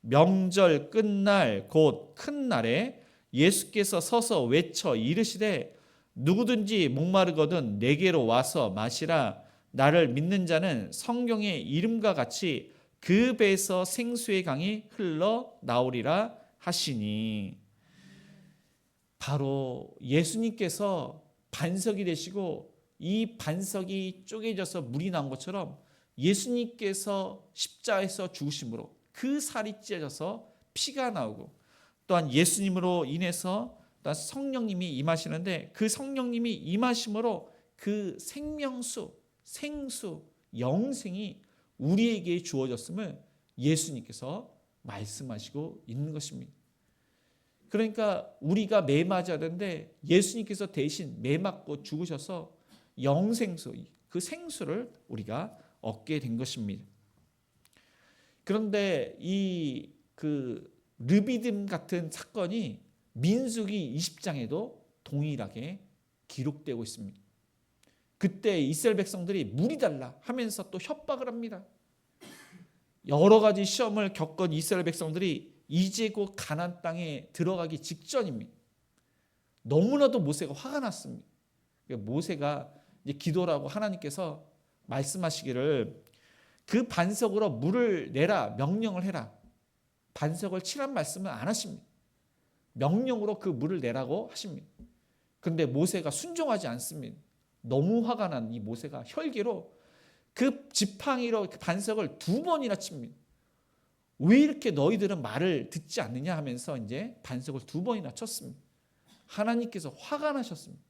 명절 끝날 곧 큰 날에 예수께서 서서 외쳐 이르시되 누구든지 목마르거든 내게로 와서 마시라. 나를 믿는 자는 성경의 이름과 같이 그 배에서 생수의 강이 흘러 나오리라 하시니. 바로 예수님께서 반석이 되시고 이 반석이 쪼개져서 물이 나온 것처럼 예수님께서 십자가에서 죽으심으로 그 살이 찢어져서 피가 나오고 또한 예수님으로 인해서 또한 성령님이 임하시는데 그 성령님이 임하심으로 그 생명수, 생수, 영생이 우리에게 주어졌음을 예수님께서 말씀하시고 있는 것입니다. 그러니까 우리가 매 맞아야 되는데 예수님께서 대신 매 맞고 죽으셔서 영생수, 그 생수를 우리가 얻게 된 것입니다. 그런데 이 르비딤 같은 사건이 민수기 20장에도 동일하게 기록되고 있습니다. 그때 이스라엘 백성들이 물이 달라 하면서 또 협박을 합니다. 여러 가지 시험을 겪은 이스라엘 백성들이 이제 곧 가나안 땅에 들어가기 직전입니다. 너무나도 모세가 화가 났습니다. 모세가 이제 기도라고 하나님께서 말씀하시기를 그 반석으로 물을 내라 명령을 해라. 반석을 치란 말씀은 안 하십니다. 명령으로 그 물을 내라고 하십니다. 그런데 모세가 순종하지 않습니다. 너무 화가 난 이 모세가 혈기로 그 지팡이로 그 반석을 2번이나 칩니다. 왜 이렇게 너희들은 말을 듣지 않느냐 하면서 이제 반석을 2번이나 쳤습니다. 하나님께서 화가 나셨습니다.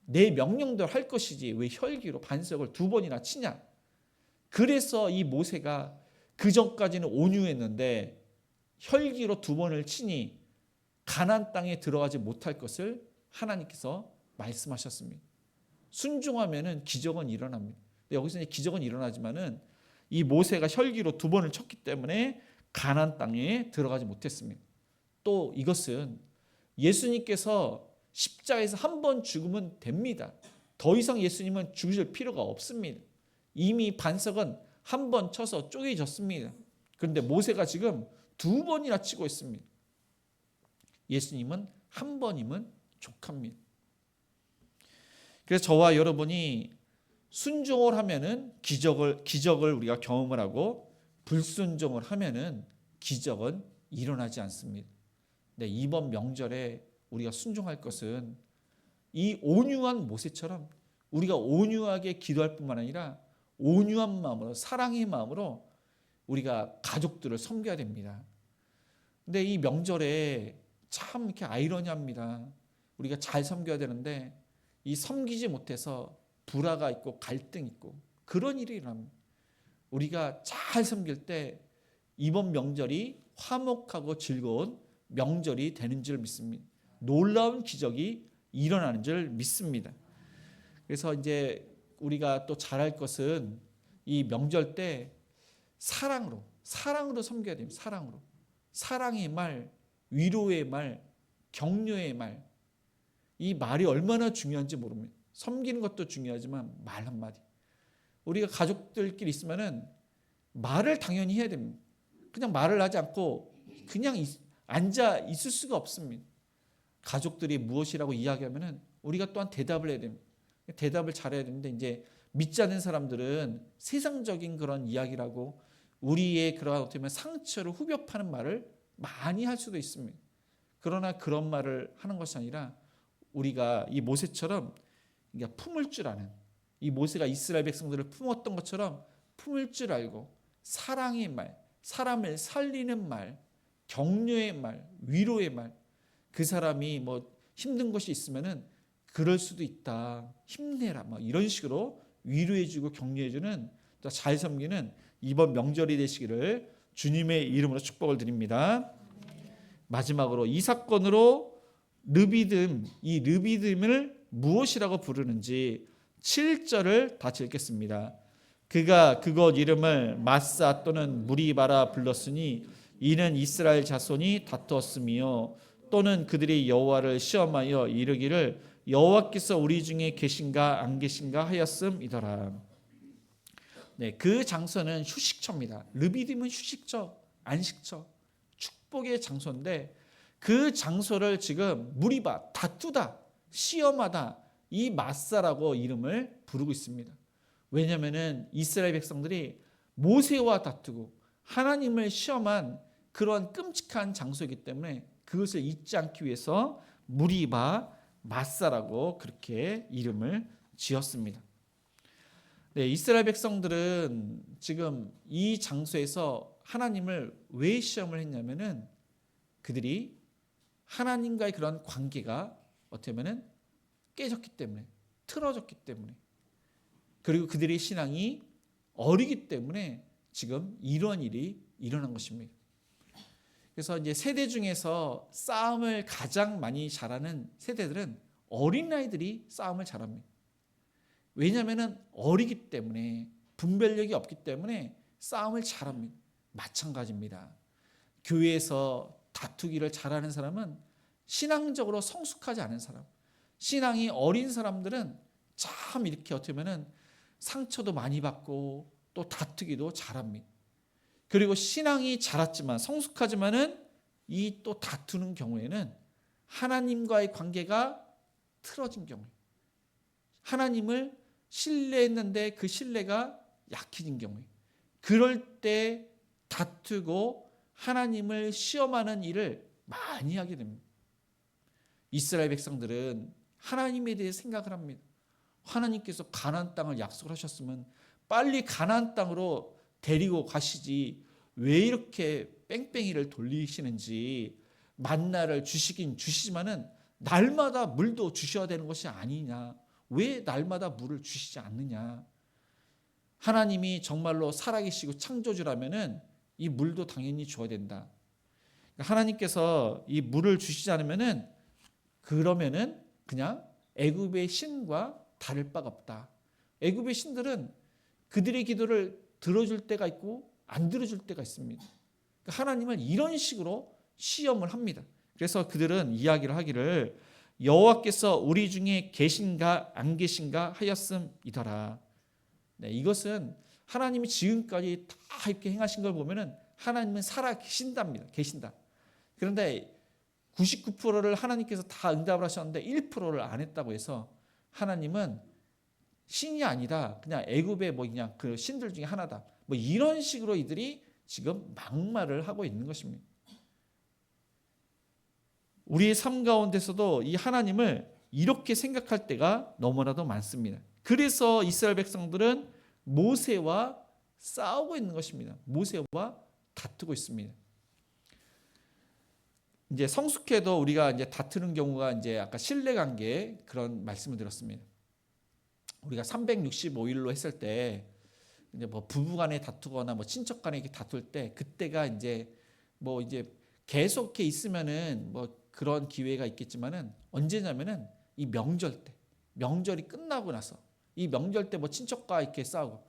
내 명령대로 할 것이지 왜 혈기로 반석을 2번이나 치냐. 그래서 이 모세가 그 전까지는 온유했는데 혈기로 2번을 치니 가나안 땅에 들어가지 못할 것을 하나님께서 말씀하셨습니다. 순종하면은 기적은 일어납니다. 여기서 기적은 일어나지만은 이 모세가 혈기로 2번을 쳤기 때문에 가나안 땅에 들어가지 못했습니다. 또 이것은 예수님께서 십자가에서 한 번 죽으면 됩니다. 더 이상 예수님은 죽으실 필요가 없습니다. 이미 반석은 한 번 쳐서 쪼개졌습니다. 그런데 모세가 지금 2번이나 치고 있습니다. 예수님은 한 번이면 족합니다. 그래서 저와 여러분이 순종을 하면은 기적을 우리가 경험을 하고 불순종을 하면은 기적은 일어나지 않습니다. 근데 이번 명절에 우리가 순종할 것은 이 온유한 모세처럼 우리가 온유하게 기도할 뿐만 아니라 온유한 마음으로 사랑의 마음으로 우리가 가족들을 섬겨야 됩니다. 근데 이 명절에 참 이렇게 아이러니합니다. 우리가 잘 섬겨야 되는데 이 섬기지 못해서 불화가 있고 갈등 있고 그런 일이 일어납니다. 우리가 잘 섬길 때 이번 명절이 화목하고 즐거운 명절이 되는 줄 믿습니다. 놀라운 기적이 일어나는 줄 믿습니다. 그래서 이제 우리가 또 잘할 것은 이 명절 때 사랑으로 섬겨야 됩니다. 사랑으로. 사랑의 말, 위로의 말, 격려의 말. 이 말이 얼마나 중요한지 모릅니다. 섬기는 것도 중요하지만 말 한마디. 우리가 가족들끼리 있으면은 말을 당연히 해야 됩니다. 그냥 말을 하지 않고 그냥 앉아 있을 수가 없습니다. 가족들이 무엇이라고 이야기하면은 우리가 또한 대답을 해야 됩니다. 대답을 잘해야 되는데 이제 믿지 않는 사람들은 세상적인 그런 이야기라고 우리의 그런 어떻게 보면 상처를 후벼 파는 말을 많이 할 수도 있습니다. 그러나 그런 말을 하는 것이 아니라 우리가 이 모세처럼 그러니까 품을 줄 아는, 이 모세가 이스라엘 백성들을 품었던 것처럼 품을 줄 알고 사랑의 말, 사람을 살리는 말, 격려의 말, 위로의 말, 그 사람이 뭐 힘든 것이 있으면은 그럴 수도 있다, 힘내라, 막 이런 식으로 위로해주고 격려해주는, 또 잘 섬기는 이번 명절이 되시기를 주님의 이름으로 축복을 드립니다. 마지막으로 이 사건으로 이 르비딤을 무엇이라고 부르는지 7절을 같이 읽겠습니다. 그가 그곳 이름을 마사 또는 무리바라 불렀으니 이는 이스라엘 자손이 다투었으며 또는 그들이 여호와를 시험하여 이르기를 여호와께서 우리 중에 계신가 안 계신가 하였음이더라. 네, 그 장소는 휴식처입니다. 르비딤은 휴식처, 안식처, 축복의 장소인데 그 장소를 지금 무리바, 다투다, 시험하다, 이 마사라고 이름을 부르고 있습니다. 왜냐하면 이스라엘 백성들이 모세와 다투고 하나님을 시험한 그러한 끔찍한 장소이기 때문에 그것을 잊지 않기 위해서 무리바, 마사라고 그렇게 이름을 지었습니다. 네, 이스라엘 백성들은 지금 이 장소에서 하나님을 왜 시험을 했냐면은 그들이 하나님과의 그런 관계가 어떻게 보면은 깨졌기 때문에, 틀어졌기 때문에, 그리고 그들의 신앙이 어리기 때문에 지금 이런 일이 일어난 것입니다. 그래서 이제 세대 중에서 싸움을 가장 많이 잘하는 세대들은 어린아이들이 싸움을 잘합니다. 왜냐하면 어리기 때문에, 분별력이 없기 때문에 싸움을 잘합니다. 마찬가지입니다. 교회에서 다투기를 잘하는 사람은 신앙적으로 성숙하지 않은 사람, 신앙이 어린 사람들은 참 이렇게 어떻게 보면 상처도 많이 받고 또 다투기도 잘합니다. 그리고 신앙이 자랐지만 성숙하지만은 이 또 다투는 경우에는 하나님과의 관계가 틀어진 경우, 하나님을 신뢰했는데 그 신뢰가 약해진 경우에, 그럴 때 다투고 하나님을 시험하는 일을 많이 하게 됩니다. 이스라엘 백성들은 하나님에 대해 생각을 합니다. 하나님께서 가나안 땅을 약속을 하셨으면 빨리 가나안 땅으로 데리고 가시지 왜 이렇게 뺑뺑이를 돌리시는지, 만나를 주시긴 주시지만은 날마다 물도 주셔야 되는 것이 아니냐, 왜 날마다 물을 주시지 않느냐, 하나님이 정말로 살아계시고 창조주라면은 이 물도 당연히 줘야 된다. 하나님께서 이 물을 주시지 않으면은 그러면은 그냥 애굽의 신과 다를 바가 없다. 애굽의 신들은 그들의 기도를 들어줄 때가 있고 안 들어줄 때가 있습니다. 하나님은 이런 식으로 시험을 합니다. 그래서 그들은 이야기를 하기를 여호와께서 우리 중에 계신가 안 계신가 하였음이더라. 네, 이것은 하나님이 지금까지 다 이렇게 행하신 걸 보면은 하나님은 살아 계신답니다. 계신다. 그런데 99%를 하나님께서 다 응답을 하셨는데 1%를 안 했다고 해서 하나님은 신이 아니다, 그냥 애굽의 뭐 그냥 그 신들 중에 하나다, 뭐 이런 식으로 이들이 지금 막말을 하고 있는 것입니다. 우리의 삶 가운데서도 이 하나님을 이렇게 생각할 때가 너무나도 많습니다. 그래서 이스라엘 백성들은 모세와 싸우고 있는 것입니다. 모세와 다투고 있습니다. 이제 성숙해도 우리가 이제 다투는 경우가 이제 아까 신뢰관계 그런 말씀을 드렸습니다. 우리가 365일로 했을 때 이제 뭐 부부간에 다투거나 뭐 친척간에 이렇게 다툴 때 그때가 이제 뭐 이제 계속 이렇게 있으면은 뭐 그런 기회가 있겠지만은 언제냐면은 이 명절 때, 명절이 끝나고 나서 이 명절 때 뭐 친척과 이렇게 싸우고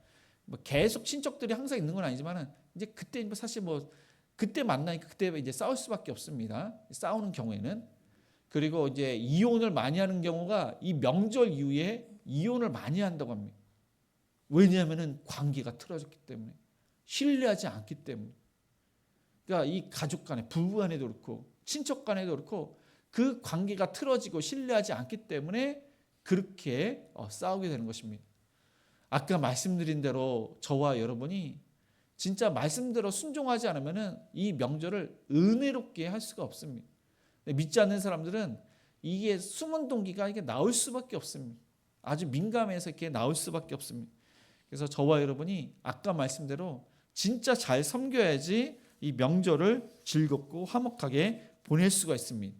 뭐 계속 친척들이 항상 있는 건 아니지만은 이제 그때 뭐 사실 뭐 그때 만나니까 그때 이제 싸울 수밖에 없습니다. 싸우는 경우에는. 그리고 이제 이혼을 많이 하는 경우가 이 명절 이후에 이혼을 많이 한다고 합니다. 왜냐하면은 관계가 틀어졌기 때문에, 신뢰하지 않기 때문에. 그러니까 이 가족 간에, 부부 간에도 그렇고 친척 간에도 그렇고 그 관계가 틀어지고 신뢰하지 않기 때문에 그렇게 싸우게 되는 것입니다. 아까 말씀드린 대로 저와 여러분이 진짜 말씀대로 순종하지 않으면은 이 명절을 은혜롭게 할 수가 없습니다. 근데 믿지 않는 사람들은 이게 숨은 동기가 이게 나올 수밖에 없습니다. 아주 민감해서 이렇게 나올 수밖에 없습니다. 그래서 저와 여러분이 아까 말씀대로 진짜 잘 섬겨야지 이 명절을 즐겁고 화목하게 보낼 수가 있습니다.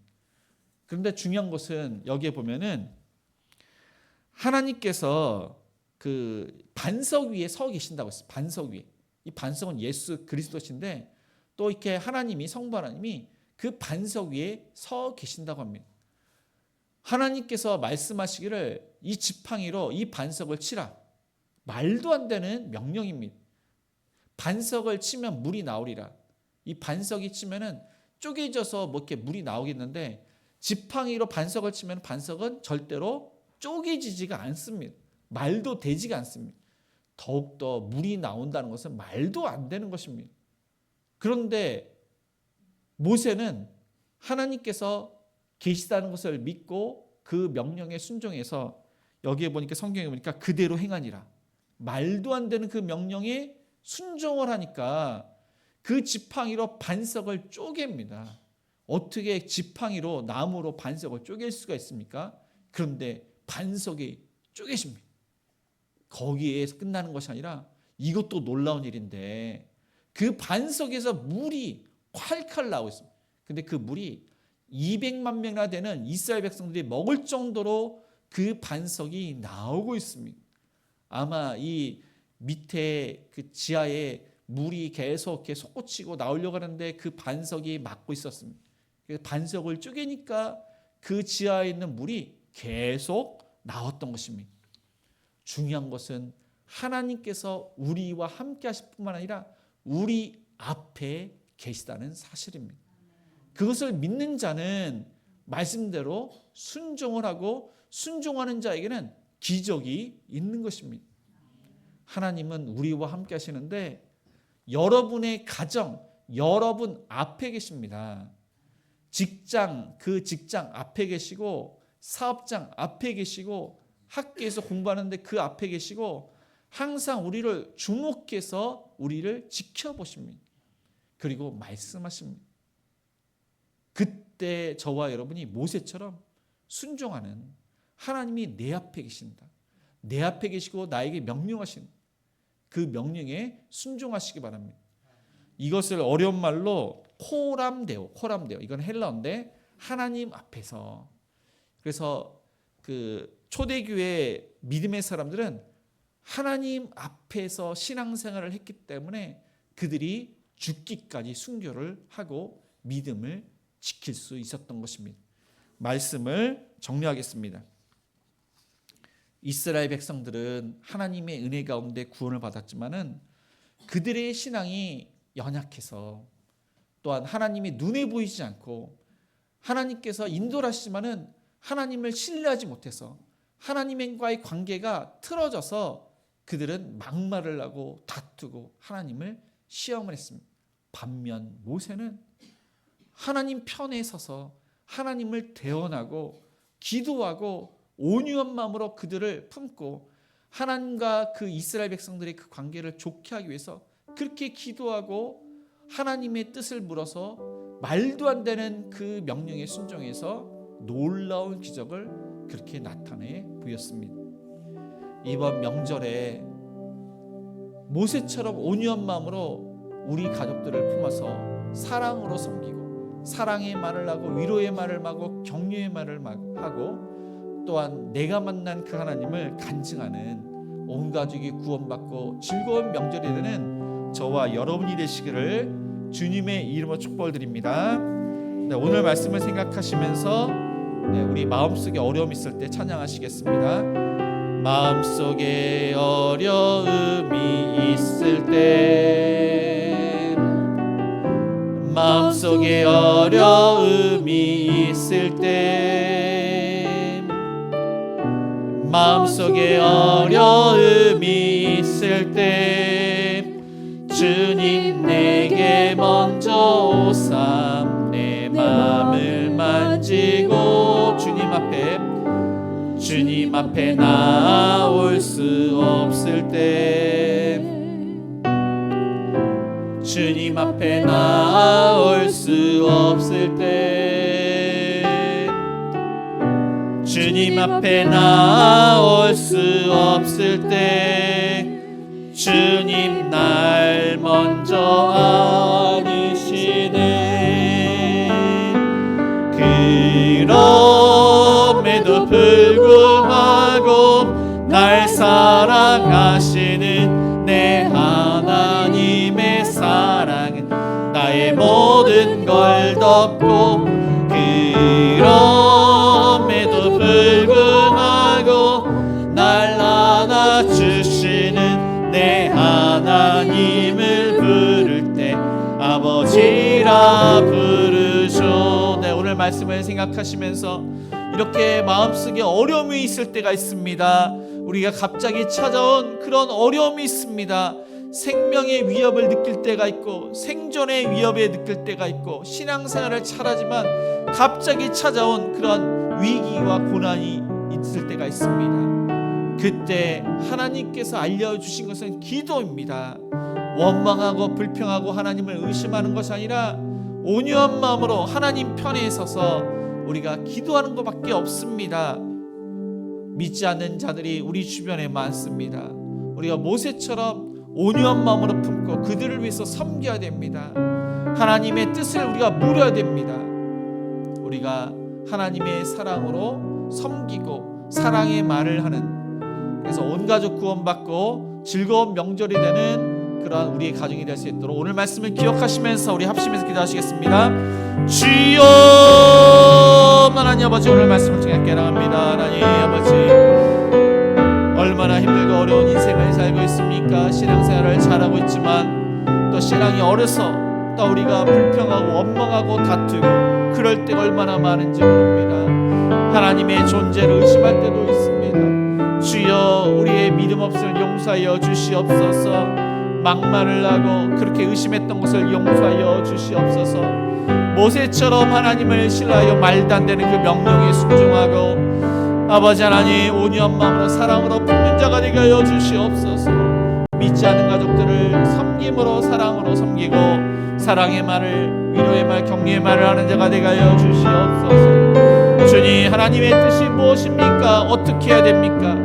그런데 중요한 것은 여기에 보면은 하나님께서 그 반석 위에 서 계신다고 했어요. 반석 위에. 이 반석은 예수 그리스도신데 또 이렇게 하나님이 성부 하나님이 그 반석 위에 서 계신다고 합니다. 하나님께서 말씀하시기를 이 지팡이로 이 반석을 치라. 말도 안 되는 명령입니다. 반석을 치면 물이 나오리라. 이 반석이 치면은 쪼개져서 뭐 이렇게 물이 나오겠는데 지팡이로 반석을 치면 반석은 절대로 쪼개지지가 않습니다. 말도 되지가 않습니다. 더욱더 물이 나온다는 것은 말도 안 되는 것입니다. 그런데 모세는 하나님께서 계시다는 것을 믿고 그 명령에 순종해서 여기에 보니까 성경에 보니까 그대로 행하니라. 말도 안 되는 그 명령에 순종을 하니까 그 지팡이로 반석을 쪼갭니다. 어떻게 지팡이로 나무로 반석을 쪼갤 수가 있습니까? 그런데 반석이 쪼개집니다. 거기에서 끝나는 것이 아니라 이것도 놀라운 일인데 그 반석에서 물이 콸콸 나오고 있습니다. 근데 그 물이 200만 명이나 되는 이스라엘 백성들이 먹을 정도로 그 반석이 나오고 있습니다. 아마 이 밑에 그 지하에 물이 계속 이렇게 솟구치고 나오려고 하는데 그 반석이 막고 있었습니다. 그래서 반석을 쪼개니까 그 지하에 있는 물이 계속 나왔던 것입니다. 중요한 것은 하나님께서 우리와 함께 하실 뿐만 아니라 우리 앞에 계시다는 사실입니다. 그것을 믿는 자는 말씀대로 순종을 하고 순종하는 자에게는 기적이 있는 것입니다. 하나님은 우리와 함께 하시는데 여러분의 가정, 여러분 앞에 계십니다. 직장, 그 직장 앞에 계시고 사업장 앞에 계시고 학교에서 공부하는데 그 앞에 계시고 항상 우리를 주목해서 우리를 지켜보십니다. 그리고 말씀하십니다. 그때 저와 여러분이 모세처럼 순종하는 하나님이 내 앞에 계신다. 내 앞에 계시고 나에게 명령하신 그 명령에 순종하시기 바랍니다. 이것을 어려운 말로 코람데오, 이건 헬라어인데 하나님 앞에서. 그래서 그 초대교회 믿음의 사람들은 하나님 앞에서 신앙생활을 했기 때문에 그들이 죽기까지 순교를 하고 믿음을 지킬 수 있었던 것입니다. 말씀을 정리하겠습니다. 이스라엘 백성들은 하나님의 은혜 가운데 구원을 받았지만은 그들의 신앙이 연약해서 또한 하나님이 눈에 보이지 않고 하나님께서 인도를 하시지만은 하나님을 신뢰하지 못해서 하나님과의 관계가 틀어져서 그들은 막말을 하고 다투고 하나님을 시험을 했습니다. 반면 모세는 하나님 편에 서서 하나님을 대언하고 기도하고 온유한 마음으로 그들을 품고 하나님과 그 이스라엘 백성들의 그 관계를 좋게 하기 위해서 그렇게 기도하고 하나님의 뜻을 물어서 말도 안 되는 그 명령에 순종해서 놀라운 기적을 그렇게 나타내 보였습니다. 이번 명절에 모세처럼 온유한 마음으로 우리 가족들을 품어서 사랑으로 섬기고 사랑의 말을 하고 위로의 말을 하고 격려의 말을 하고 또한 내가 만난 그 하나님을 간증하는 온 가족이 구원받고 즐거운 명절이 되는 저와 여러분이 되시기를 주님의 이름으로 축복드립니다. 네, 오늘 말씀을 생각하시면서 우리 마음속에 어려움 있을 때 찬양하시겠습니다. 마음속에 어려움이 있을 때 마음속에 어려움이 있을 때 마음속에 어려움이 있을 때 주님 내게 먼저 오삼 내 마음을 만지고 주님 앞에 나올 수 없을 때 주님 앞에 나올 수 없을 때 주님 앞에 나올 수 없을 때 주님 날 먼저 아니시네. 그럼에도 불구하고 날 사랑하시는 내 하나님의 사랑은 나의 모든 걸 덮고, 그럼에도 불구하고 날 안아주시는 내 하나님을 부를 때 아버지라 부르죠. 네, 오늘 말씀을 생각하시면서 이렇게 마음속에 어려움이 있을 때가 있습니다. 우리가 갑자기 찾아온 그런 어려움이 있습니다. 생명의 위협을 느낄 때가 있고 생존의 위협을 느낄 때가 있고 신앙생활을 잘하지만 갑자기 찾아온 그런 위기와 고난이 있을 때가 있습니다. 그때 하나님께서 알려주신 것은 기도입니다. 원망하고 불평하고 하나님을 의심하는 것이 아니라 온유한 마음으로 하나님 편에 서서 우리가 기도하는 것밖에 없습니다. 믿지 않는 자들이 우리 주변에 많습니다. 우리가 모세처럼 온유한 마음으로 품고 그들을 위해서 섬겨야 됩니다. 하나님의 뜻을 우리가 물어야 됩니다. 우리가 하나님의 사랑으로 섬기고 사랑의 말을 하는, 그래서 온 가족 구원받고 즐거운 명절이 되는 그러한 우리의 가정이 될 수 있도록 오늘 말씀을 기억하시면서 우리 합심해서 기도하시겠습니다. 주여, 하나님 아버지, 오늘 말씀을 통해 깨달합니다. 하나님 아버지, 얼마나 힘들고 어려운 인생을 살고 있습니까? 신앙생활을 잘하고 있지만 또 신앙이 어려서 또 우리가 불평하고 원망하고 다투고 그럴 때가 얼마나 많은지 모릅니다. 하나님의 존재를 의심할 때도 있습니다. 주여, 우리의 믿음 없음을 용서하여 주시옵소서. 막말을 하고 그렇게 의심했던 것을 용서하여 주시옵소서. 모세처럼 하나님을 신뢰하여 말도 안 되는 그 명령에 순종하고 아버지 하나님 온유한 마음으로 사랑으로 품는 자가 되게 하여 주시옵소서. 믿지 않는 가족들을 섬김으로 사랑으로 섬기고 사랑의 말을, 위로의 말, 격려의 말을 하는 자가 되게 하여 주시옵소서. 주님, 하나님의 뜻이 무엇입니까? 어떻게 해야 됩니까?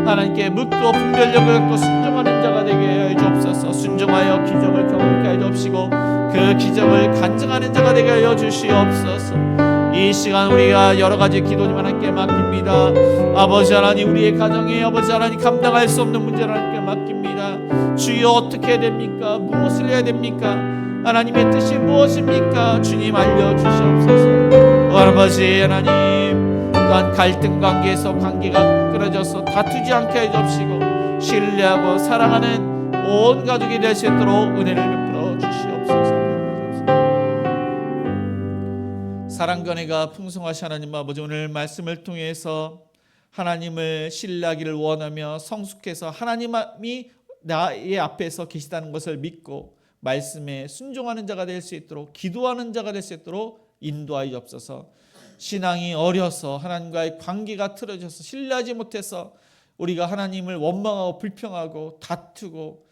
하나님께 묻고 분별력을 갖고 순종하는 자가 되게 하여 주옵소서. 순종하여 기적을 경험케 하여 주옵시고 그 기적을 간증하는 자가 되게 하여 주시옵소서. 이 시간 우리가 여러 가지 기도님 하나님께 맡깁니다. 아버지 하나님, 우리의 가정에 아버지 하나님 감당할 수 없는 문제를 하나님께 맡깁니다. 주여, 어떻게 해야 됩니까? 무엇을 해야 됩니까? 하나님의 뜻이 무엇입니까? 주님, 알려주시옵소서. 아버지 하나님, 또한 갈등 관계에서 관계가 끊어져서 다투지 않게 해주시고 신뢰하고 사랑하는 온 가족이 될 수 있도록 은혜를 베풀어 주시옵소서. 사랑과 은혜가 풍성하신 하나님 아버지, 오늘 말씀을 통해서 하나님을 신뢰하기를 원하며 성숙해서 하나님이 나의 앞에서 계시다는 것을 믿고 말씀에 순종하는 자가 될 수 있도록, 기도하는 자가 될 수 있도록 인도하여 주옵소서. 신앙이 어려서 하나님과의 관계가 틀어져서 신뢰하지 못해서 우리가 하나님을 원망하고 불평하고 다투고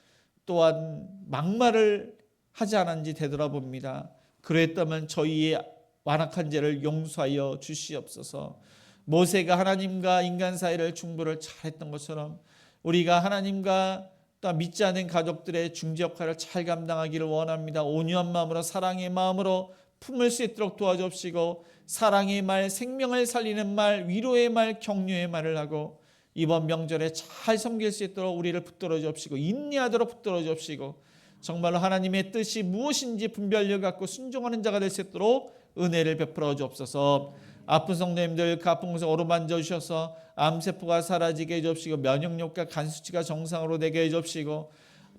또한 막말을 하지 않았는지 되돌아봅니다. 그랬다면 저희의 완악한 죄를 용서하여 주시옵소서. 모세가 하나님과 인간 사이를 중보를 잘했던 것처럼 우리가 하나님과 또 믿지 않는 가족들의 중재 역할을 잘 감당하기를 원합니다. 온유한 마음으로 사랑의 마음으로 품을 수 있도록 도와주옵시고 사랑의 말, 생명을 살리는 말, 위로의 말, 격려의 말을 하고 이번 명절에 잘 섬길 수 있도록 우리를 붙들어 주옵시고 인내하도록 붙들어 주옵시고 정말로 하나님의 뜻이 무엇인지 분별력 갖고 순종하는 자가 될 수 있도록 은혜를 베풀어 주옵소서. 아픈 성도님들 그 아픈 곳을 어루만져 주셔서 암세포가 사라지게 해주옵시고 면역력과 간 수치가 정상으로 되게 해주옵시고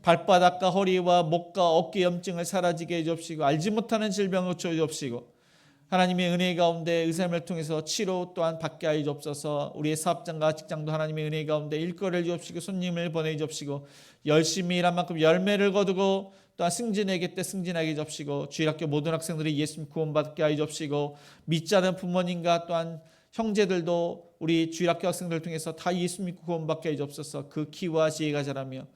발바닥과 허리와 목과 어깨 염증을 사라지게 해주옵시고 알지 못하는 질병을 고쳐주옵시고 하나님의 은혜 가운데 의사를 통해서 치료 또한 받게 하여 주옵소서. 우리의 사업장과 직장도 하나님의 은혜 가운데 일거리를 주옵시고 손님을 보내 주옵시고 열심히 일한 만큼 열매를 거두고 또한 승진에게 때 승진하게 해주옵시고 주일학교 모든 학생들이 예수님 구원받게 하여 주옵시고 믿지 않은 부모님과 또한 형제들도 우리 주일학교 학생들을 통해서 다 예수님 구원받게 하여 주옵소서. 그 키와 지혜가 자라며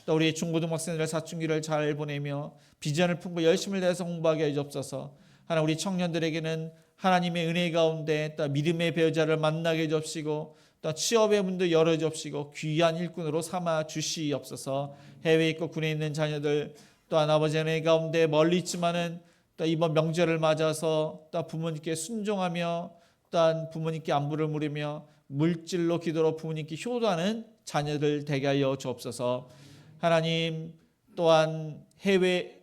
또 우리 중고등학생들 사춘기를 잘 보내며 비전을 품고 열심을 내서 공부하게 하여 주옵소서. 하나 우리 청년들에게는 하나님의 은혜 가운데 또 믿음의 배우자를 만나게 해주시고 또 취업의 문도 열어주시고 귀한 일꾼으로 삼아 주시옵소서. 해외에 있고 군에 있는 자녀들 또한 아버지의 은혜 가운데 멀리 있지만은 또 이번 명절을 맞아서 또 부모님께 순종하며 또한 부모님께 안부를 물으며 물질로 기도로 부모님께 효도하는 자녀들 되게 하여 주옵소서. 하나님 또한 해외에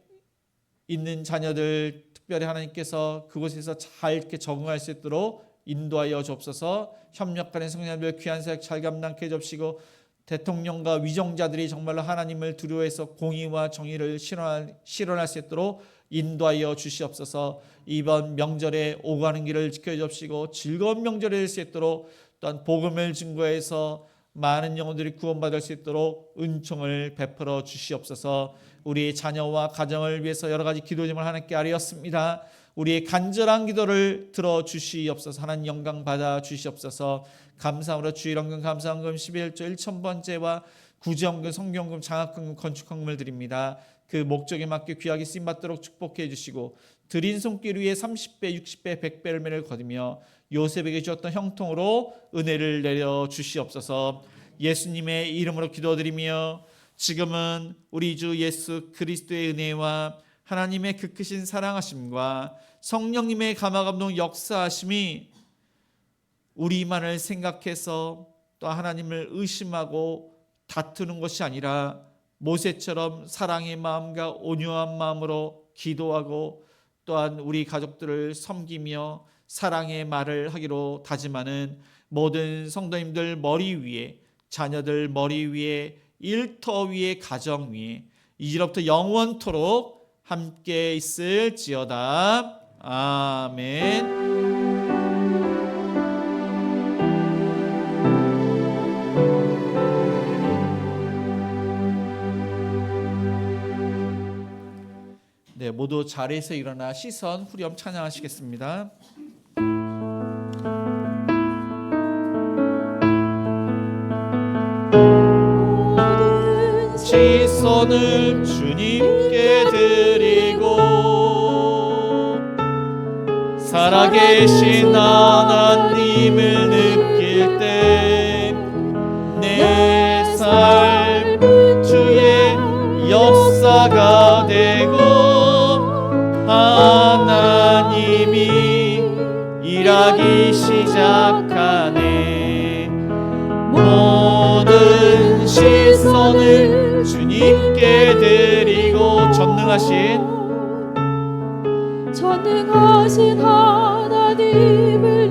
있는 자녀들 특별히 하나님께서 그곳에서 잘 이렇게 적응할 수 있도록 인도하여 주옵소서. 협력하는 성령님들 귀한 사역 잘 감당케 해주시고 대통령과 위정자들이 정말로 하나님을 두려워해서 공의와 정의를 실현할 수 있도록 인도하여 주시옵소서. 이번 명절에 오고 가는 길을 지켜주시고 즐거운 명절이 될 수 있도록 또한 복음을 증거해서 많은 영혼들이 구원받을 수 있도록 은총을 베풀어 주시옵소서. 우리의 자녀와 가정을 위해서 여러 가지 기도 제목을 하나님께 아뢰었습니다. 우리의 간절한 기도를 들어주시옵소서. 하나님 영광 받아 주시옵소서. 감사함으로 주일헌금 감사헌금 11조 1,000번째와 구제헌금 성경헌금 장학금금 건축헌금을 드립니다. 그 목적에 맞게 귀하게 쓰임받도록 축복해 주시고 드린 손길 위에 30배 60배 100배를 매를 거두며 요셉에게 주었던 형통으로 은혜를 내려 주시옵소서. 예수님의 이름으로 기도드리며 지금은 우리 주 예수 그리스도의 은혜와 하나님의 그 크신 사랑하심과 성령님의 감화감동 역사하심이 우리만을 생각해서 또 하나님을 의심하고 다투는 것이 아니라 모세처럼 사랑의 마음과 온유한 마음으로 기도하고 또한 우리 가족들을 섬기며 사랑의 말을 하기로 다짐하는 모든 성도님들 머리 위에, 자녀들 머리 위에, 일터 위에, 가정 위에 이제로부터 영원토록 함께 있을지어다. 아멘. 네, 모두 자리에서 일어나 시선 후렴 찬양하시겠습니다. 시선을 주님께 드리고 살아계신 하나님을 느낄 때 내 삶은 주의 역사가 되고 하나님이 일하기 시작하네. 모든 시선을 주님께 드리고 전능하신 하나님을